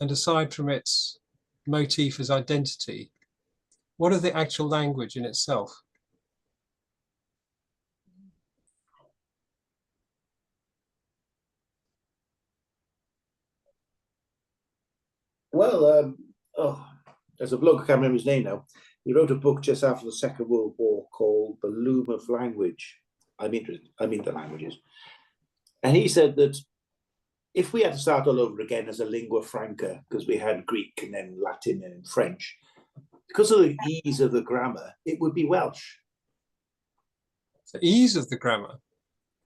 and aside from its motif as identity. What is the actual language in itself? Well, there's a bloke, I can't remember his name now. He wrote a book just after the Second World War called The Loom of Language. I mean the languages. And he said that if we had to start all over again as a lingua franca, because we had Greek and then Latin and French, because of the ease of the grammar, it would be Welsh. The ease of the grammar?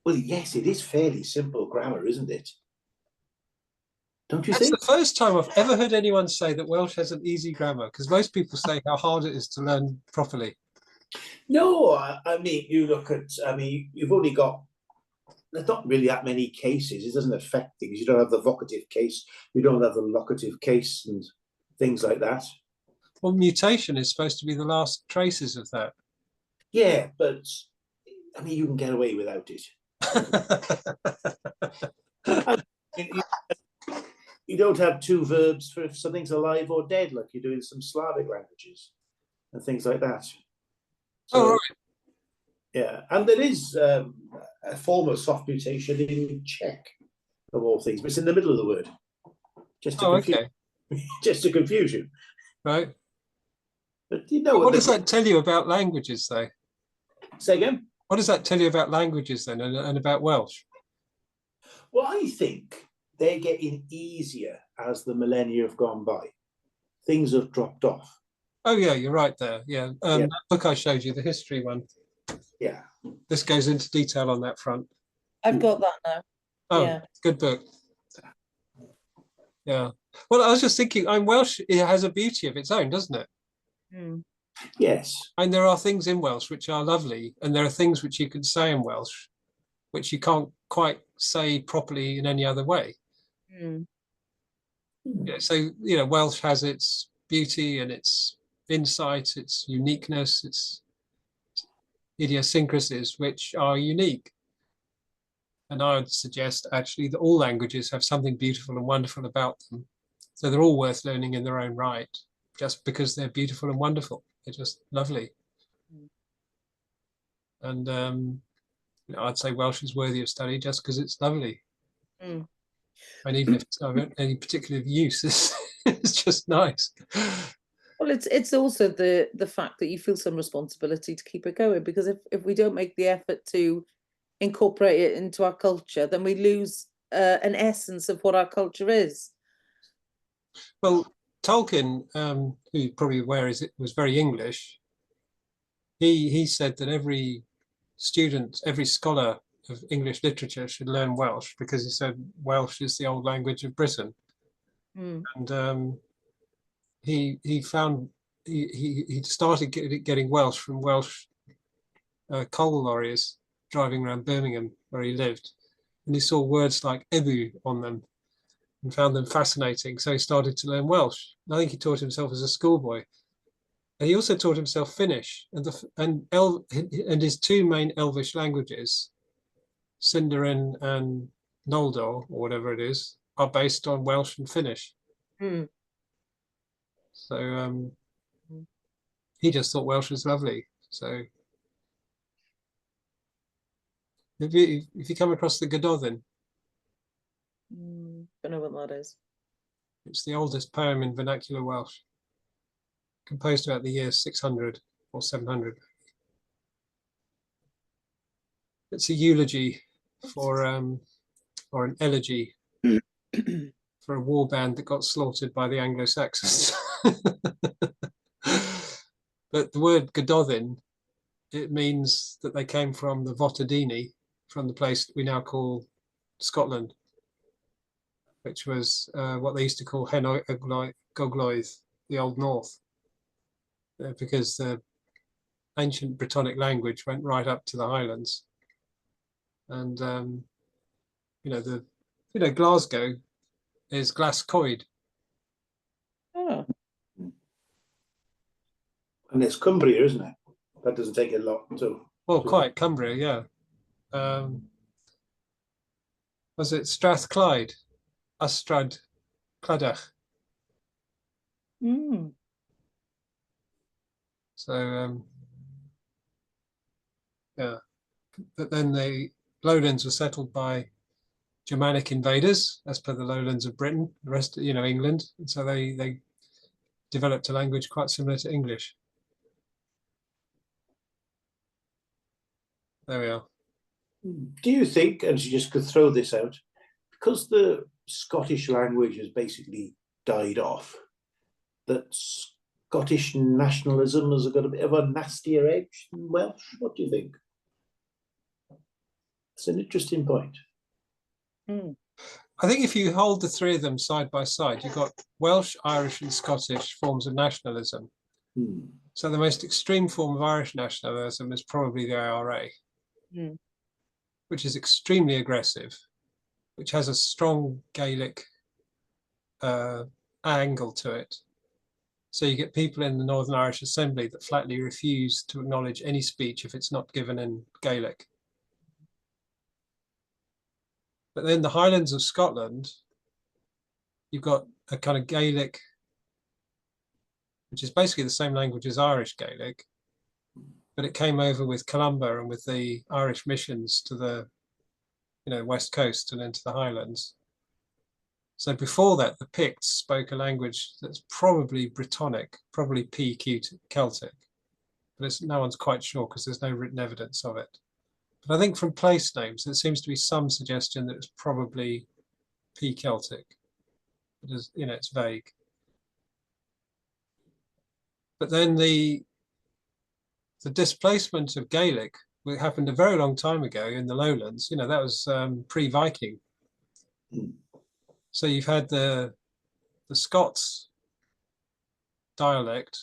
Well, yes, it is fairly simple grammar, isn't it? Don't you think? That's the first time I've ever heard anyone say that Welsh has an easy grammar, because most people say how hard it is to learn properly. No, I mean, you look at, you've only got, there's not really that many cases. It doesn't affect things. You don't have the vocative case. You don't have the locative case and things like that. Well, mutation is supposed to be the last traces of that. Yeah, but, I mean, you can get away without it. You don't have two verbs for if something's alive or dead, like you do in some Slavic languages and things like that. So, oh, right. Yeah, and there is a form of soft mutation in Czech, of all things, but it's in the middle of the word. Just to okay. Just to confuse you. Right. But you know what does that tell you about languages, though? Say again? What does that tell you about languages, then, and about Welsh? Well, I think they're getting easier as the millennia have gone by. Things have dropped off. Oh, yeah, you're right there. Yeah. Yeah. That book I showed you, the history one. Yeah. This goes into detail on that front. I've got that now. Oh, yeah. Good book. Yeah. Well, I was just thinking, Welsh, it has a beauty of its own, doesn't it? Mm. Yes. And there are things in Welsh which are lovely, and there are things which you can say in Welsh which you can't quite say properly in any other way. Mm. Yeah, so, Welsh has its beauty and its insight, its uniqueness, its idiosyncrasies, which are unique. And I would suggest actually that all languages have something beautiful and wonderful about them. So they're all worth learning in their own right, just because they're beautiful and wonderful. They're just lovely. And I'd say Welsh is worthy of study just because it's lovely. Mm. And even if it's not any particular use, it's just nice. Well, it's also the fact that you feel some responsibility to keep it going, because if we don't make the effort to incorporate it into our culture, then we lose an essence of what our culture is. Well, Tolkien, who you're probably aware was very English. He said that every student, every scholar of English literature should learn Welsh, because he said Welsh is the old language of Britain. Mm. And he found he started getting Welsh from Welsh coal lorries driving around Birmingham where he lived, and he saw words like ebu on them and found them fascinating. So he started to learn Welsh. I think he taught himself as a schoolboy. And he also taught himself Finnish, and his two main Elvish languages, Sindarin and Noldor, or whatever it is, are based on Welsh and Finnish. Mm. So he just thought Welsh was lovely. So if you come across the Gododdin, Don't know what that is. it's the oldest poem in vernacular Welsh, composed about the year 600 or 700. It's a eulogy for or an elegy for a war band that got slaughtered by the Anglo-Saxons. But the word Gododdin, it means that they came from the Votadini, from the place that we now call Scotland, which was what they used to call Hen Gogloedd, the Old North, because the ancient Brittonic language went right up to the Highlands. And Glasgow is Glascoed. Oh. And it's Cumbria, isn't it? That doesn't take a lot to. Well, quite Cumbria, yeah. Was it Strathclyde, Astrad, Cladach? So yeah, but then the lowlands were settled by Germanic invaders, as per the lowlands of Britain, the rest, England, and so they developed a language quite similar to English. There we are. Do you think, and you just could throw this out, because the Scottish language has basically died off, that Scottish nationalism has got a bit of a nastier edge than Welsh? What do you think? It's an interesting point. I think if you hold the three of them side by side, you've got Welsh, Irish, and Scottish forms of nationalism. So the most extreme form of Irish nationalism is probably the IRA, which is extremely aggressive, which has a strong Gaelic angle to it. So you get people in the Northern Irish Assembly that flatly refuse to acknowledge any speech if it's not given in Gaelic. But then the Highlands of Scotland, you've got a kind of Gaelic, which is basically the same language as Irish Gaelic, but it came over with Columba and with the Irish missions to the west coast and into the Highlands. So before that, the Picts spoke a language that's probably Brittonic, probably PQ Celtic, but no one's quite sure because there's no written evidence of it. But I think from place names, there seems to be some suggestion that it's probably P Celtic. But it's vague. But then the displacement of Gaelic happened a very long time ago in the lowlands. That was pre-Viking. So you've had the Scots dialect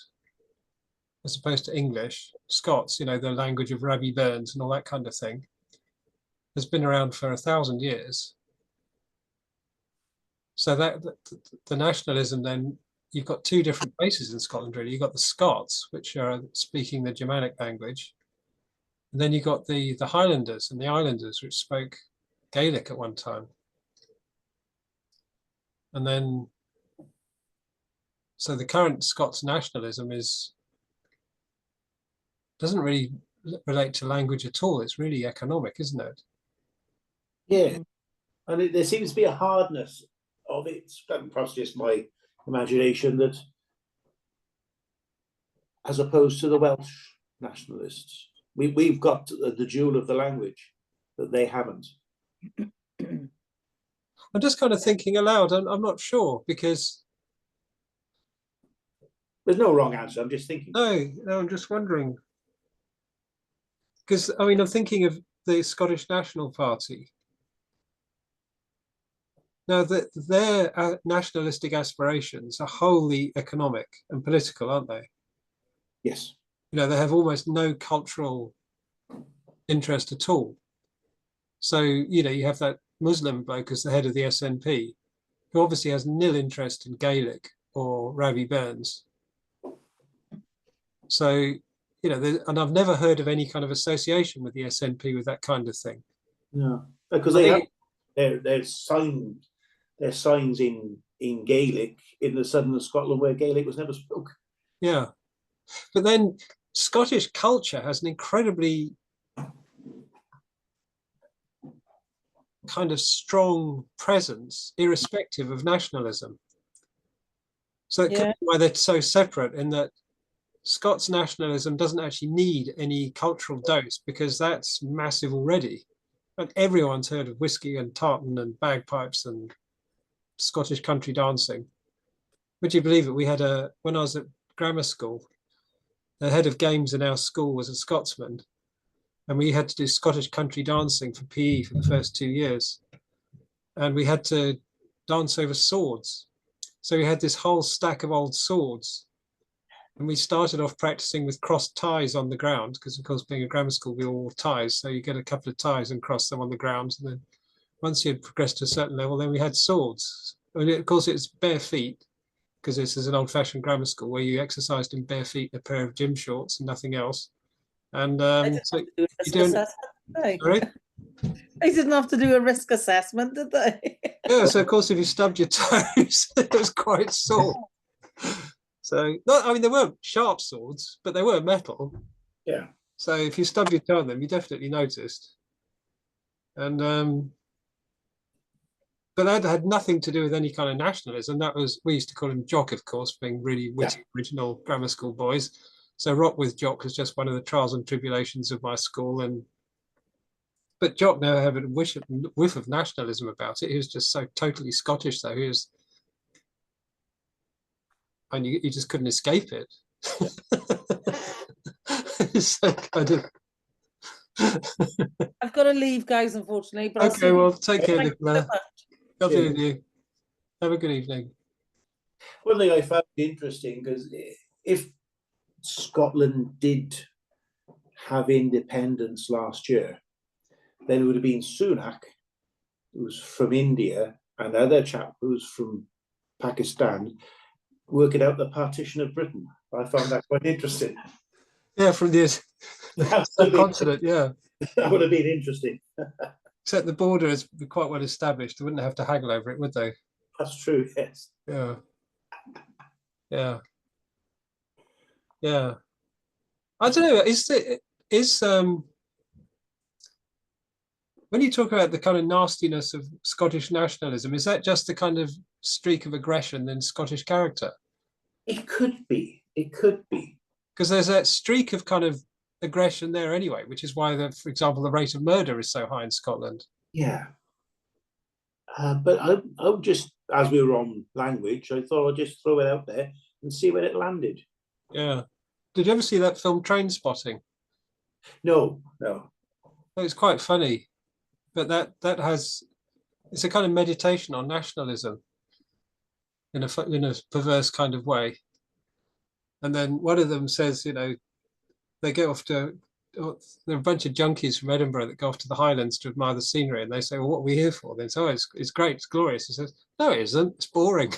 as opposed to English. Scots, the language of Rabbie Burns and all that kind of thing, has been around for 1,000 years. So that the nationalism, then you've got two different bases in Scotland, really. You've got the Scots, which are speaking the Germanic language, and then you've got the Highlanders and the Islanders, which spoke Gaelic at one time. And then, so the current Scots nationalism doesn't really relate to language at all. It's really economic, isn't it? Yeah, and there seems to be a hardness of it. Perhaps just my imagination, that as opposed to the Welsh nationalists, we've got the jewel of the language that they haven't. I'm just kind of thinking aloud. I'm not sure, because there's no wrong answer. I'm just thinking. No, I'm just wondering. Because, I'm thinking of the Scottish National Party. Now, their nationalistic aspirations are wholly economic and political, aren't they? Yes. They have almost no cultural interest at all. So, you have that Muslim bloke as the head of the SNP, who obviously has nil interest in Gaelic or Rabbie Burns. So, and I've never heard of any kind of association with the SNP with that kind of thing. No, because they have their signs in Gaelic in the southern of Scotland where Gaelic was never spoke. Yeah, But then Scottish culture has an incredibly kind of strong presence, irrespective of nationalism. So it could be why they're so separate, in that Scots nationalism doesn't actually need any cultural dose because that's massive already. And everyone's heard of whiskey and tartan and bagpipes and Scottish country dancing. Would you believe it? We had when I was at grammar school, the head of games in our school was a Scotsman, and we had to do Scottish country dancing for PE for the first 2 years. And we had to dance over swords. So we had this whole stack of old swords. And we started off practicing with crossed ties on the ground, because of course, being a grammar school, we all wore ties. So you get a couple of ties and cross them on the ground. And then once you had progressed to a certain level, then we had swords. And of course, it's bare feet, because this is an old-fashioned grammar school where you exercised in bare feet, a pair of gym shorts and nothing else. And so you don't. Sorry? They didn't have to do a risk assessment, did they? Yeah, so of course, if you stubbed your toes, it was quite sore. So, I mean, they weren't sharp swords, but they were metal. Yeah. So if you stubbed your toe on them, you definitely noticed. And but that had nothing to do with any kind of nationalism. That was, we used to call him Jock, of course, being really witty, original grammar school boys. So rock with Jock was just one of the trials and tribulations of my school. But Jock never had a whiff of nationalism about it. He was just so totally Scottish, though. He was, and you just couldn't escape it. So kind of. I've got to leave, guys, unfortunately. But Okay, well, take care, Nicola. Lovely with Cheers. you. Have a good evening. One thing I found interesting, because if Scotland did have independence last year, then it would have been Sunak, who's from India, and the other chap who's from Pakistan, working out the partition of Britain. I found that quite interesting. Yeah, from the subcontinent, yeah. That would have been interesting. Except the border is quite well established. They wouldn't have to haggle over it, would they? That's true, yes. Yeah. Yeah. Yeah. I don't know, when you talk about the kind of nastiness of Scottish nationalism, is that just the kind of streak of aggression in Scottish character? It could be. It could be. Because there's that streak of kind of aggression there anyway, which is why, for example, the rate of murder is so high in Scotland. Yeah. But I would just, as we were on language, I thought I'd just throw it out there and see where it landed. Yeah. Did you ever see that film Train Spotting? No. It's quite funny, but it's a kind of meditation on nationalism in a perverse kind of way. And then one of them says, they go off to, there are a bunch of junkies from Edinburgh that go off to the Highlands to admire the scenery, and they say, well, what are we here for? They say, oh, it's great, it's glorious. He says, no, it isn't, it's boring.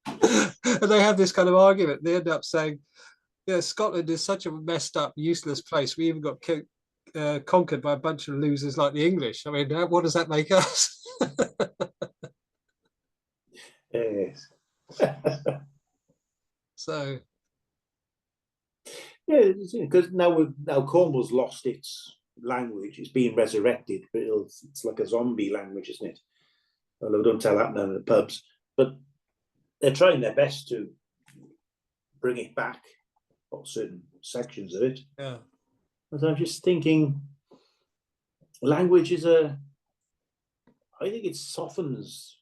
And they have this kind of argument. They end up saying, yeah, Scotland is such a messed up, useless place. We even got conquered by a bunch of losers like the English. I mean, what does that make us? Yes. So. Yeah, because now Cornwall's lost its language. It's being resurrected, but it's like a zombie language, isn't it? Although don't tell that now in the pubs. But they're trying their best to bring it back, or certain sections of it. Yeah. But I'm just thinking, language is I think it softens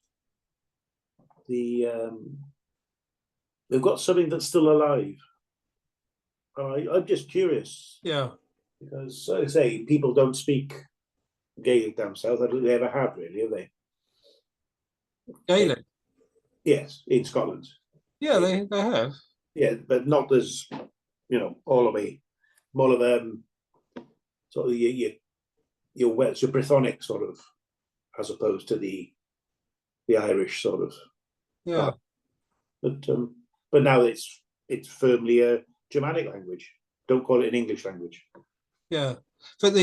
the. They've got something that's still alive. I'm just curious. Yeah. Because, like I say, people don't speak Gaelic down south. I don't think they ever have, really, have they? Gaelic? Yes, in Scotland. Yeah, they have. Yeah, but not as, all the way. More of sort of your Welsh, your Brythonic sort of, as opposed to the Irish sort of. Yeah. But now it's firmly a Germanic language. Don't call it an English language. Yeah, but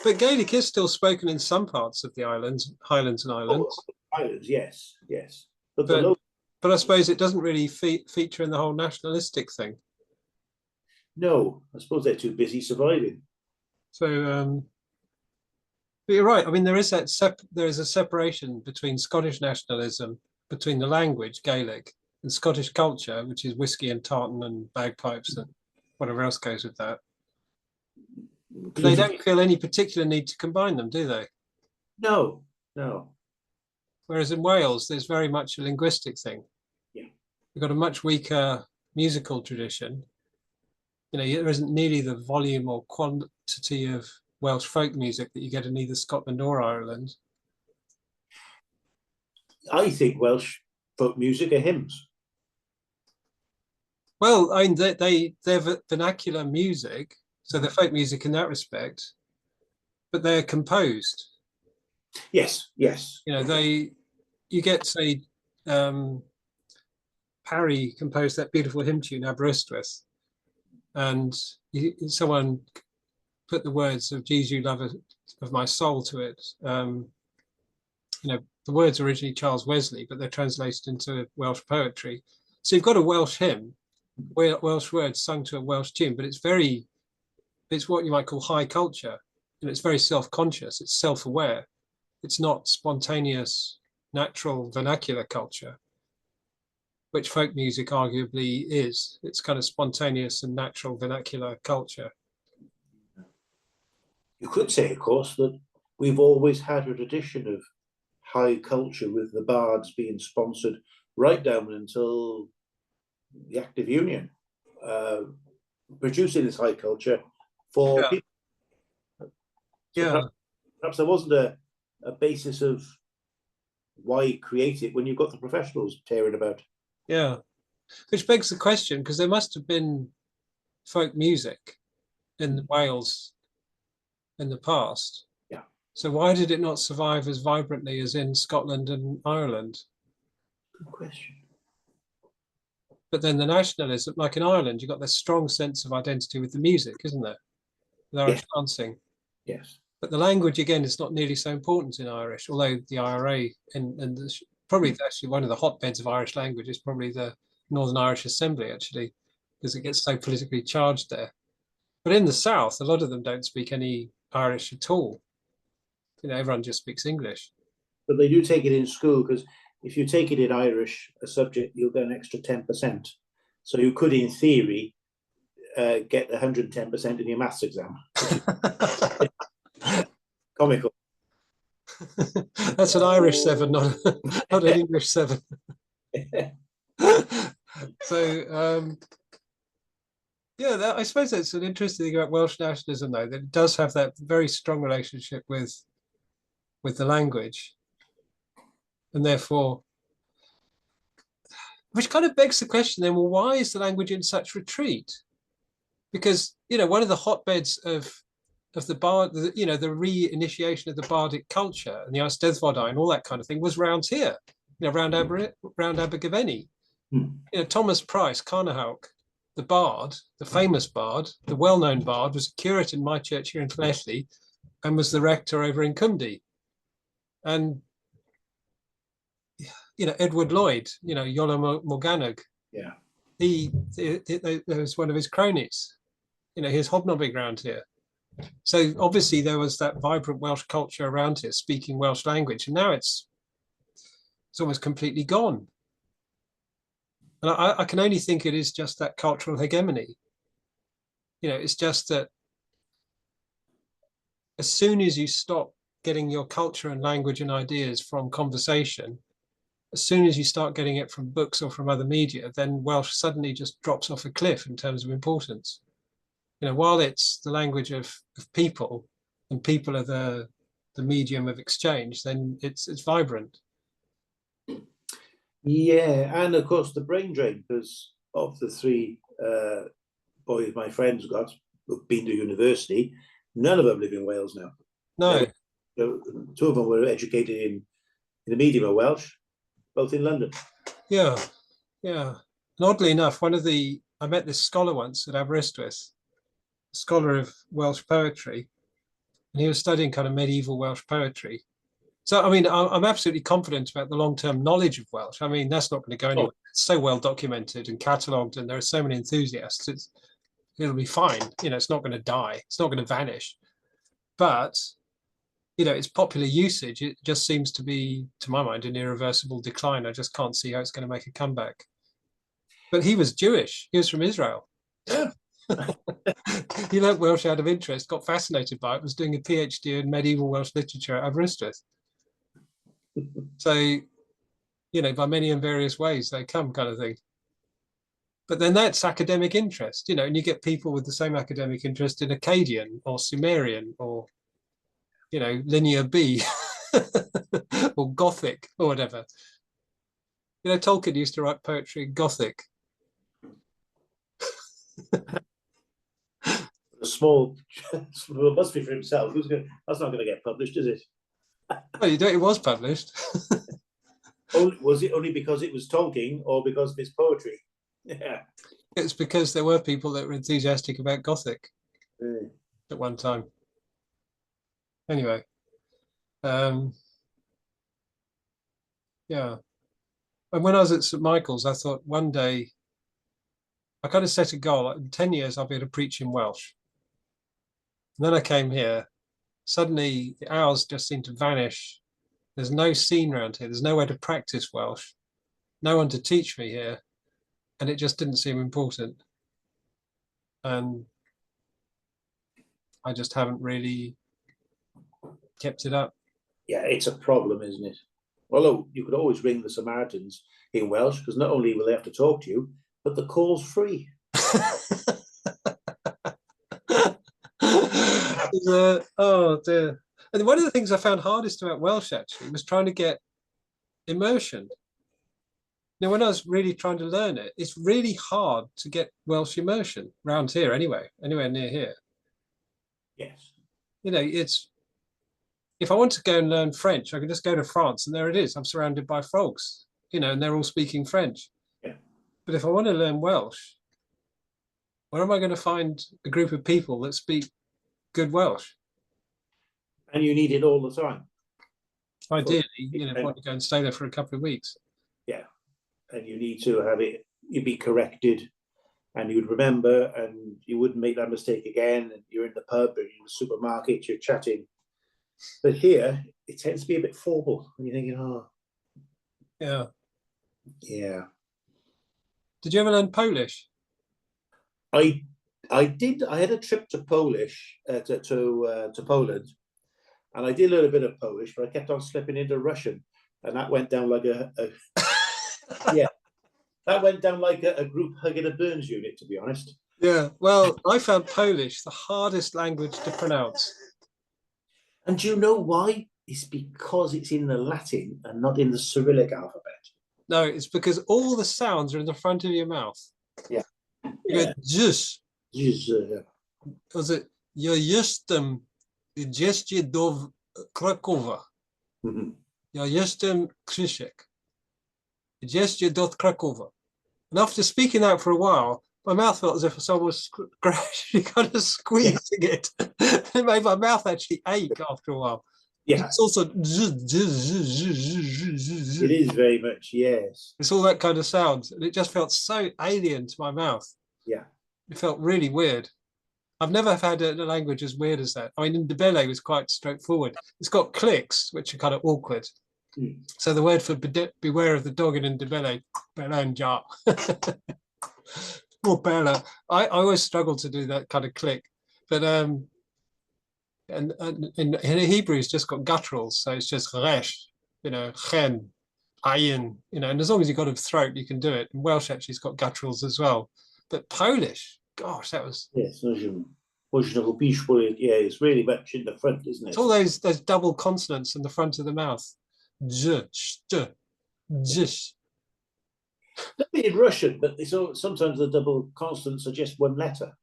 but Gaelic is still spoken in some parts of the Highlands and Islands. Islands, yes. But the But I suppose it doesn't really feature in the whole nationalistic thing. No, I suppose they're too busy surviving. So, but you're right. I mean, there is a separation between Scottish nationalism, between the language Gaelic, and Scottish culture, which is whiskey and tartan and bagpipes and whatever else goes with that. They don't feel any particular need to combine them, do they? No, no. Whereas in Wales, there's very much a linguistic thing. Yeah. We've got a much weaker musical tradition. You know, there isn't nearly the volume or quantity of Welsh folk music that you get in either Scotland or Ireland. I think Welsh folk music are hymns. Well, I mean, they're vernacular music, so they're folk music in that respect, but they're composed. Yes, yes. You know, you get, say, Parry composed that beautiful hymn tune, Aberystwyth, and someone put the words of "Jesus, love of my soul" to it. You know, the words are originally Charles Wesley, but they're translated into Welsh poetry. So you've got a Welsh hymn, Welsh words sung to a Welsh tune, but it's what you might call high culture. And it's very self-conscious, it's self-aware. It's not spontaneous, natural, vernacular culture, which folk music arguably is. It's kind of spontaneous and natural vernacular culture. You could say, of course, that we've always had a tradition of high culture with the bards being sponsored right down until the Act of Union, producing this high culture for people. So Yeah. perhaps there wasn't a basis of why create it when you've got the professionals tearing about. Yeah. Which begs the question, because there must have been folk music in Wales in the past. Yeah. So why did it not survive as vibrantly as in Scotland and Ireland? Good question. But then the nationalism, like in Ireland, you've got this strong sense of identity with the music, isn't there? With Irish dancing. Yes. But the language, again, is not nearly so important in Irish, although the IRA and probably actually one of the hotbeds of Irish language is probably the Northern Irish Assembly, actually, because it gets so politically charged there. But in the South, a lot of them don't speak any Irish at all. You know, everyone just speaks English. But they do take it in school, because if you take it in Irish, a subject, you'll get an extra 10%. So you could, in theory, get 110% in your maths exam. Comical. That's an Irish 7, not an English 7. So, yeah, I suppose that's an interesting thing about Welsh nationalism, though, that it does have that very strong relationship with the language. And therefore, which kind of begs the question then, well, why is the language in such retreat? Because, you know, one of the hotbeds of the bard, you know, the reinitiation of the bardic culture and the Eisteddfodau and all that kind of thing was round here, you know, round Abergavenny. You know, Thomas Price, Carnahauk, the bard, the famous bard, the well-known bard, was a curate in my church here in Llanelli and was the rector over in Cymru. And, you know, Edward Lloyd, you know, Iolo Morganwg, yeah, he was one of his cronies. You know, he was hobnobbing around here. So obviously there was that vibrant Welsh culture around here, speaking Welsh language, and now it's almost completely gone. And I can only think it is just that cultural hegemony. You know, it's just that as soon as you stop getting your culture and language and ideas from conversation, as soon as you start getting it from books or from other media, then Welsh suddenly just drops off a cliff in terms of importance. You know, while it's the language of people, and people are the medium of exchange, then it's vibrant. Yeah, and of course the brain drain, because of the three boys my friends got who've been to university, none of them live in Wales now. No. Two of them were educated in the medium of Welsh, both in London. Yeah, yeah. And oddly enough, I met this scholar once at Aberystwyth, a scholar of Welsh poetry, and he was studying kind of medieval Welsh poetry. So, I mean, I'm absolutely confident about the long-term knowledge of Welsh. I mean, that's not going to go anywhere. It's so well documented and catalogued, and there are so many enthusiasts. It'll be fine. You know, it's not going to die. It's not going to vanish. But, you know, its popular usage, it just seems to be, to my mind, an irreversible decline. I just can't see how it's going to make a comeback. But he was Jewish. He was from Israel. Yeah. He learnt Welsh out of interest, got fascinated by it, was doing a PhD in medieval Welsh literature at Aberystwyth. So, you know, by many and various ways they come, kind of thing. But then that's academic interest, you know, and you get people with the same academic interest in Akkadian or Sumerian or, you know, Linear B or Gothic or whatever. You know, Tolkien used to write poetry in Gothic. A small must be for himself. That's not going to get published, is it? Well, you know, it was published. Was it only because it was Tolkien or because of his poetry? Yeah. It's because there were people that were enthusiastic about Gothic at one time. Anyway, yeah. And when I was at St. Michael's, I thought one day, I kind of set a goal, like in 10 years, I'll be able to preach in Welsh. And then I came here, suddenly the hours just seemed to vanish. There's no scene around here. There's nowhere to practice Welsh, no one to teach me here. And it just didn't seem important. And I just haven't really kept it up. Yeah, it's a problem, isn't it? Although you could always ring the Samaritans in Welsh, because not only will they have to talk to you, but the call's free. Oh dear. And one of the things I found hardest about Welsh actually was trying to get immersion. Now, when I was really trying to learn it, it's really hard to get Welsh immersion around here anyway, anywhere near here. Yes. You know, it's, if I want to go and learn French, I can just go to France and there it is. I'm surrounded by frogs, you know, and they're all speaking French. Yeah. But if I want to learn Welsh, where am I going to find a group of people that speak good Welsh? And you need it all the time. Ideally, you know, if I want to go and stay there for a couple of weeks. Yeah. And you need to have it, you'd be corrected and you'd remember and you wouldn't make that mistake again. And you're in the pub or in the supermarket, you're chatting. But here, it tends to be a bit formal. And you're thinking, oh. Yeah. Yeah. Did you ever learn Polish? I did. I had a trip to Polish, to Poland. And I did learn a bit of Polish, but I kept on slipping into Russian. And that went down like yeah, that went down like a group hug in a Burns unit, to be honest. Yeah, well, I found Polish the hardest language to pronounce. And do you know why? It's because it's in the Latin and not in the Cyrillic alphabet. No, it's because all the sounds are in the front of your mouth. Yeah. You go, just. Was it, ja jestem gdzieś do Krakowa. Ja jestem Krzysiek. Gdzieś do Krakowa. And after speaking that for a while, my mouth felt as if someone was gradually kind of squeezing it. It made my mouth actually ache after a while. Yeah. It's also. It is very much, yes. It's all that kind of sound. And it just felt so alien to my mouth. Yeah. It felt really weird. I've never had a language as weird as that. I mean, Ndebele was quite straightforward. It's got clicks, which are kind of awkward. So the word for beware of the dog in Ndebele, Belanja. Or Bella. I always struggle to do that kind of click. But and in Hebrew, it's just got gutturals. So it's just resh, you know, chen, ayin, you know, and as long as you've got a throat, you can do it. And Welsh actually has got gutturals as well. But Polish, gosh, that was... Yes, yeah, it's really much in the front, isn't it? It's all those double consonants in the front of the mouth. J, sh, jish. In Russian, but sometimes the double consonants are just one letter.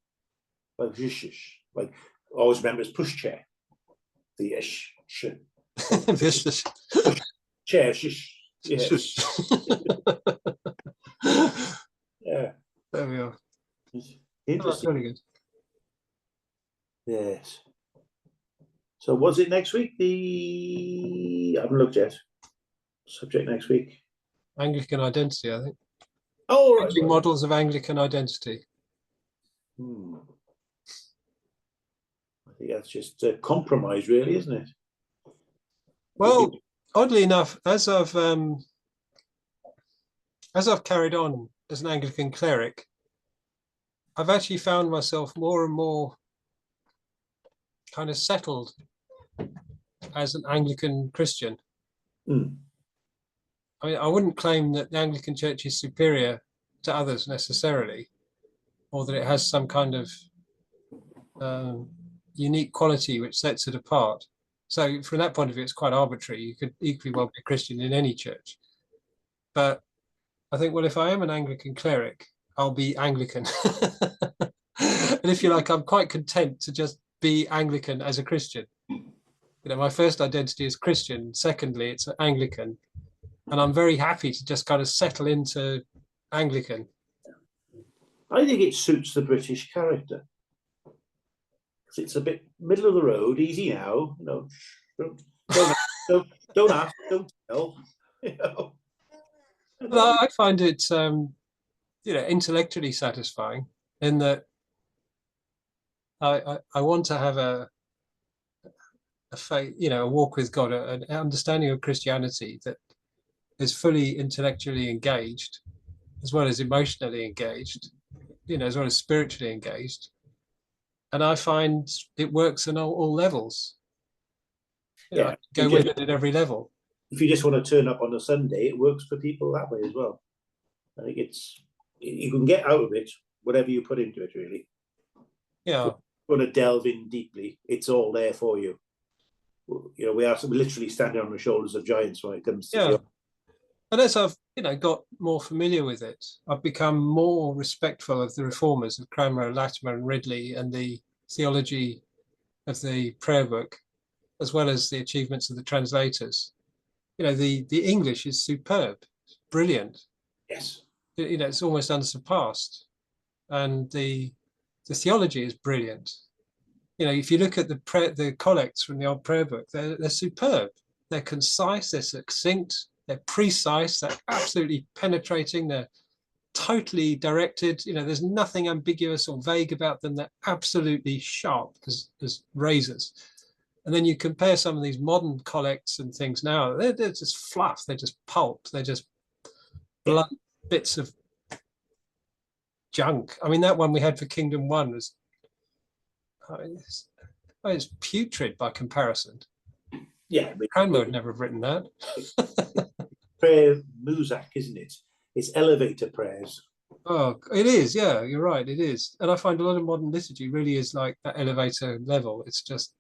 Like zhish. Like, I always remember it's push chair. The ish. Chair, shish. Yes. Yeah. There we are. Interesting. Oh, really good. Yes. So was it next week? I haven't looked yet. Subject next week. Anglican identity, I think. Oh, right. Changing models of Anglican identity. I think that's just a compromise, really, isn't it? Well, oddly enough, as I've carried on as an Anglican cleric, I've actually found myself more and more kind of settled as an Anglican Christian. I mean, I wouldn't claim that the Anglican Church is superior to others necessarily, or that it has some kind of unique quality which sets it apart. So from that point of view, it's quite arbitrary. You could equally well be a Christian in any church. But I think, well, if I am an Anglican cleric, I'll be Anglican. And if you like, I'm quite content to just be Anglican as a Christian. You know, my first identity is Christian. Secondly, it's Anglican. And I'm very happy to just kind of settle into Anglican. I think it suits the British character. Because it's a bit middle of the road, easy now. You know, don't ask, don't tell. You know. Well, I find it, intellectually satisfying in that I want to have a faith, a walk with God, an understanding of Christianity that is fully intellectually engaged, as well as emotionally engaged, as well as spiritually engaged. And I find it works on all levels. I go with it at every level. If you just want to turn up on a Sunday, it works for people that way as well. I think you can get out of it whatever you put into it, really. Yeah. If you want to delve in deeply, it's all there for you. We are literally standing on the shoulders of giants when it comes to And as I've got more familiar with it, I've become more respectful of the reformers of Cranmer, Latimer, and Ridley, and the theology of the prayer book, as well as the achievements of the translators. The English is superb, brilliant. Yes. It's almost unsurpassed, and the theology is brilliant. If you look at the collects from the old prayer book, they're superb. They're concise, they're succinct, they're precise, they're absolutely penetrating, they're totally directed. There's nothing ambiguous or vague about them. They're absolutely sharp as razors. And then you compare some of these modern collects and things now, they're just fluff, they're just pulp, they're just blunt bits of junk. I mean, that one we had for Kingdom 1 was it's putrid by comparison. Yeah. Cranmer would never have written that. Prayer muzak, isn't it? It's elevator prayers. Oh, it is. Yeah, you're right. It is. And I find a lot of modern liturgy really is like that elevator level. It's just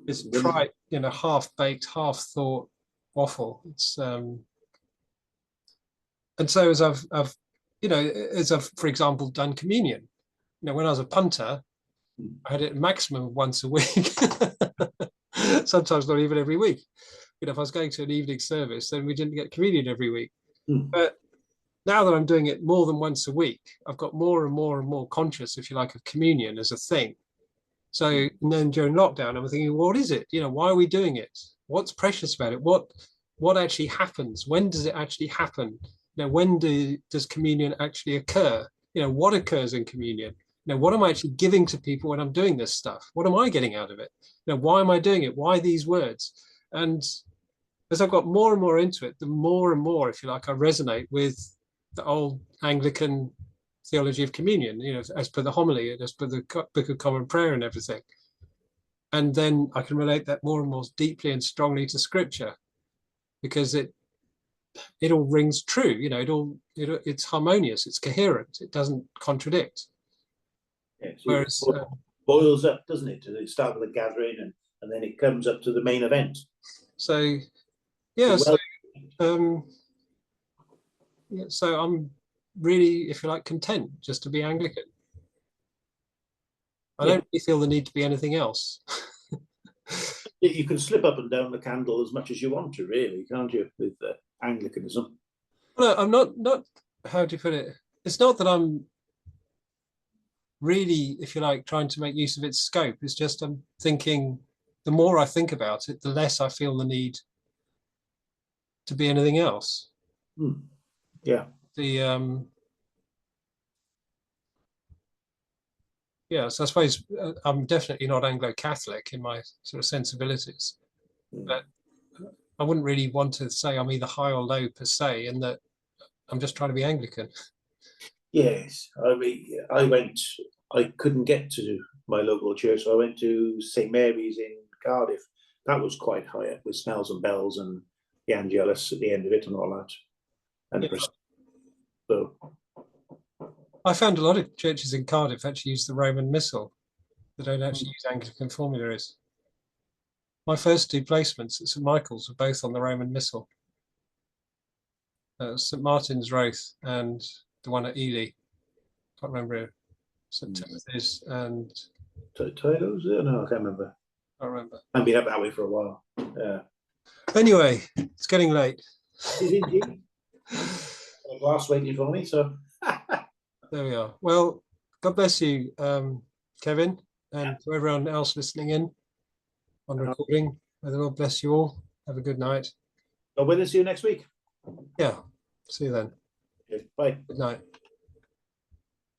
it's trite, half-baked, half-thought waffle. It's and so as I've for example done communion, when I was a punter, I had it maximum of once a week. Sometimes not even every week. If I was going to an evening service, then we didn't get communion every week. But now that I'm doing it more than once a week, I've got more and more and more conscious, if you like, of communion as a thing. So, and then during lockdown, I'm thinking, what is it? Why are we doing it? What's precious about it? What actually happens? When does it actually happen? When does communion actually occur? What occurs in communion? What am I actually giving to people when I'm doing this stuff? What am I getting out of it? Why am I doing it? Why these words? And as I've got more and more into it, the more and more, if you like, I resonate with the old Anglican theology of communion, as per the homily and as per the Book of Common Prayer and everything. And then I can relate that more and more deeply and strongly to Scripture, because it all rings true. It's harmonious, it's coherent, it doesn't contradict. Yeah, so whereas boils up, doesn't it? It starts with a gathering and then it comes up to the main event. So so I'm really, if you like, content just to be Anglican. I don't really feel the need to be anything else. You can slip up and down the candle as much as you want to, really, can't you, with Anglicanism? No, I'm not, how do you put it? It's not that I'm really, if you like, trying to make use of its scope. It's just I'm thinking, the more I think about it, the less I feel the need to be anything else. Yeah. So I suppose I'm definitely not Anglo-Catholic in my sort of sensibilities, but I wouldn't really want to say I'm either high or low per se, in that I'm just trying to be Anglican. Yes, I mean, I couldn't get to my local church, so I went to St Mary's in Cardiff. That was quite high up with smells and bells and the Angelus at the end of it and all that. And so I found a lot of churches in Cardiff actually use the Roman Missal. They don't actually use Anglican formularies. My first 2 placements at St Michael's were both on the Roman Missal. St Martin's Roath and the one at Ely. Can't remember St Timothy's and Titles? No, I can't remember. I remember. I've been up that way for a while. Yeah. Anyway, it's getting late. It is indeed. A glass waiting for me, so There we are. Well, God bless you, Kevin, and to everyone else listening in on recording. May the Lord bless you all. Have a good night. I'll wait and see you next week. Yeah. See you then. Okay, bye. Good night.